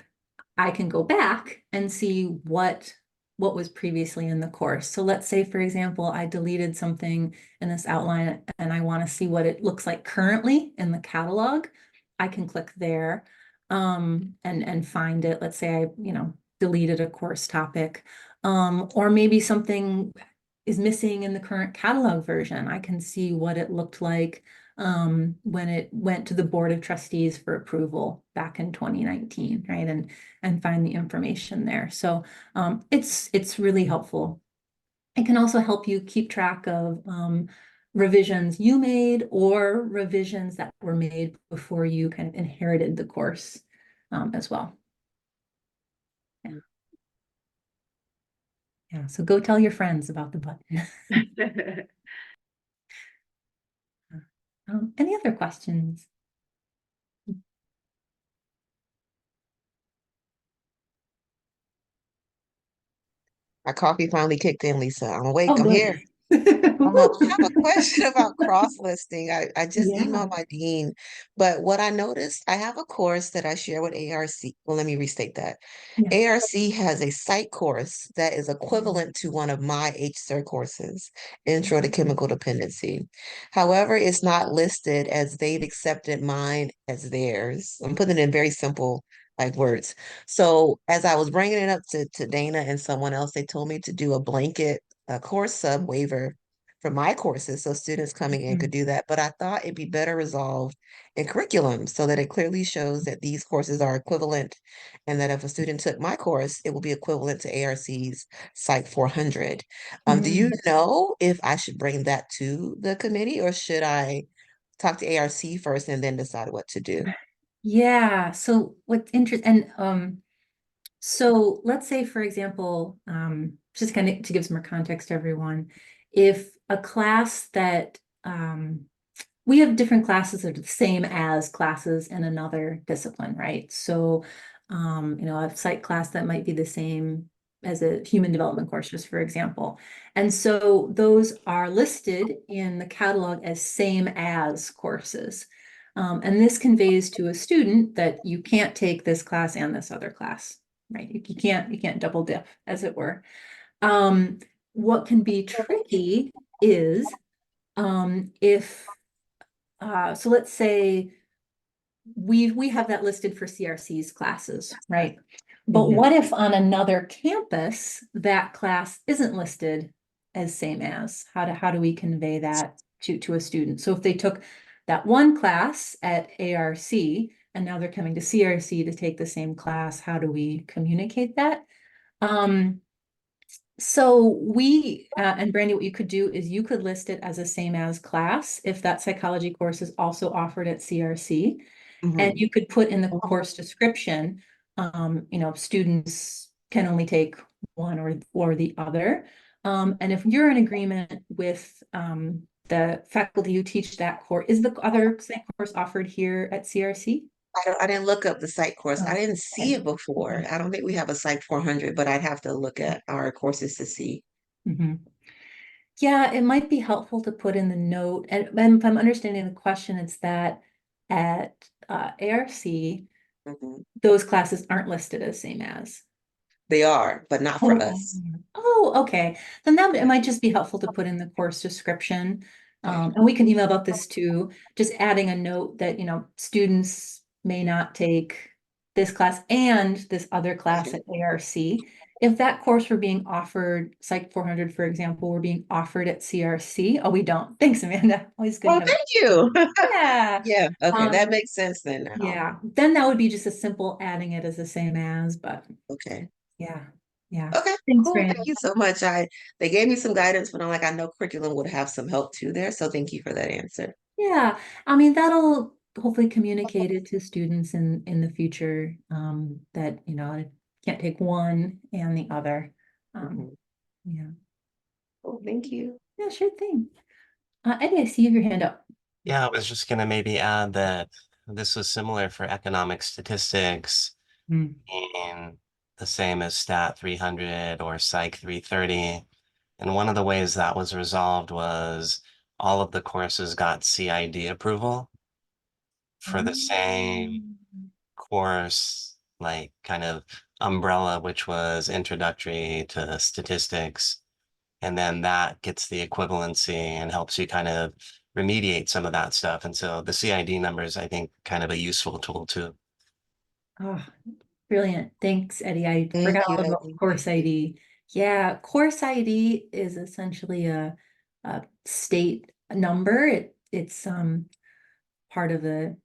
I can go back and see what was previously in the course. So let's say, for example, I deleted something in this outline and I want to see what it looks like currently in the catalog. I can click there and find it. Let's say I, deleted a course topic. Or maybe something is missing in the current catalog version. I can see what it looked like when it went to the Board of Trustees for approval back in 2019, right? And find the information there. So it's really helpful. It can also help you keep track of revisions you made or revisions that were made before you kind of inherited the course as well. Yeah. Yeah, so go tell your friends about the button. Any other questions? My coffee finally kicked in, Lisa. I'm awake. Oh, I'm good. here. I have a question about cross-listing. I just Yeah. emailed my dean, but what I noticed, I have a course that I share with ARC. Well, let me restate that. Yeah. ARC has a site course that is equivalent to one of my HCER courses, Intro to Chemical Dependency. However, it's not listed as they've accepted mine as theirs. I'm putting it in very simple like words. So as I was bringing it up to Dana and someone else, they told me to do a blanket course sub waiver for my courses so students coming in could do that. But I thought it'd be better resolved in curriculum so that it clearly shows that these courses are equivalent and that if a student took my course, it will be equivalent to ARC's Psych 400. Do you know if I should bring that to the committee or should I talk to ARC first and then decide what to do? Yeah, so what's interesting, and so let's say, for example, just kind of to give some more context to everyone, if a class that we have different classes that are the same as classes in another discipline, right? So, a psych class that might be the same as a human development course, just for example. And so those are listed in the catalog as same as courses. And this conveys to a student that you can't take this class and this other class, right? You can't double dip, as it were. What can be tricky is if so let's say we have that listed for CRC's classes, right? But what if on another campus that class isn't listed as same as? How do we convey that to a student? So if they took that one class at ARC and now they're coming to CRC to take the same class, how do we communicate that? So we, and Brandy, what you could do is you could list it as a same as class if that psychology course is also offered at CRC. And you could put in the course description, students can only take one or the other. And if you're in agreement with the faculty who teach that course, is the other psych course offered here at CRC? I didn't look up the site course. I Oh, didn't see okay. it before. I don't think we have a Psych 400, but I'd have to look at our courses to see. Mhm. Yeah, it might be helpful to put in the note, and if I'm understanding the question, it's that at ARC, Mhm. those classes aren't listed as same as. They are, but not for us. Oh, okay. Then that it might just be helpful to put in the course description. Okay. And we can email about this too, just adding a note that, students may not take this class and this other class at ARC. If that course were being offered, Psych 400, for example, were being offered at CRC. Oh, we don't. Thanks, Amanda. Always good to Oh, have. thank you. Yeah. Yeah, okay, that Um, makes sense then now. yeah. Then that would be just a simple adding it as the same as, but Okay. yeah. Yeah. Okay, Thanks, cool. Brandon. Thank you so much. They gave me some guidance, but I know curriculum would have some help too there. So thank you for that answer. Yeah, I mean, that'll hopefully communicate it to students in the future, that, I can't take one and the other. Mhm. Yeah, Oh, thank you. yeah, sure thing. Eddie, I see you have your hand up. Yeah, I was just gonna maybe add that this was similar for economic statistics Mm. and the same as Stat 300 or Psych 330. And one of the ways that was resolved was all of the courses got CID approval for the same course, like kind of umbrella, which was introductory to statistics. And then that gets the equivalency and helps you kind of remediate some of that stuff. And so the CID numbers, I think, kind of a useful tool too. Oh, brilliant. Thanks, Eddie. I Thank forgot you, all about Eddie. course ID. Yeah, course ID is essentially a state number. It's part of the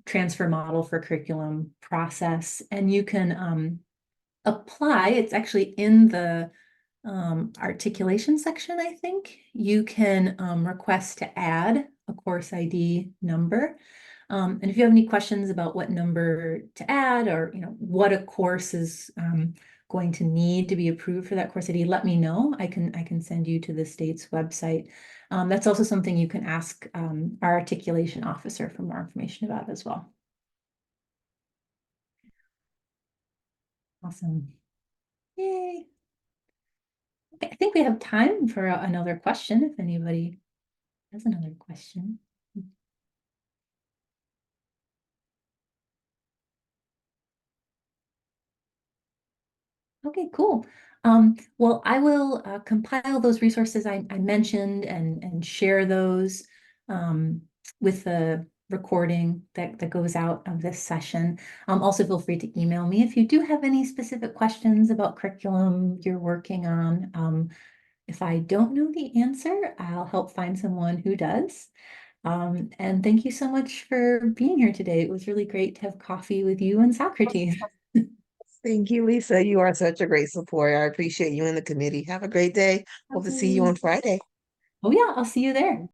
transfer model for curriculum process, and you can apply. It's actually in the articulation section, I think. You can request to add a course ID number. And if you have any questions about what number to add or what a course is going to need to be approved for that course ID, let me know. I can send you to the state's website. That's also something you can ask our articulation officer for more information about as well. Awesome. Yay. Okay, I think we we have time for another question, if anybody has another question. Okay, cool. Well, I will compile those resources I mentioned and share those with the recording that goes out of this session. Also, feel free to email me if you do have any specific questions about curriculum you're working on. If I don't know the answer, I'll help find someone who does. And thank you so much for being here today. It was really great to have coffee with you and Socrates. Thank you, Lisa. You are such a great supporter. I appreciate you and the committee. Have a great day. Hope to see you on Friday. Oh yeah, I'll see you there.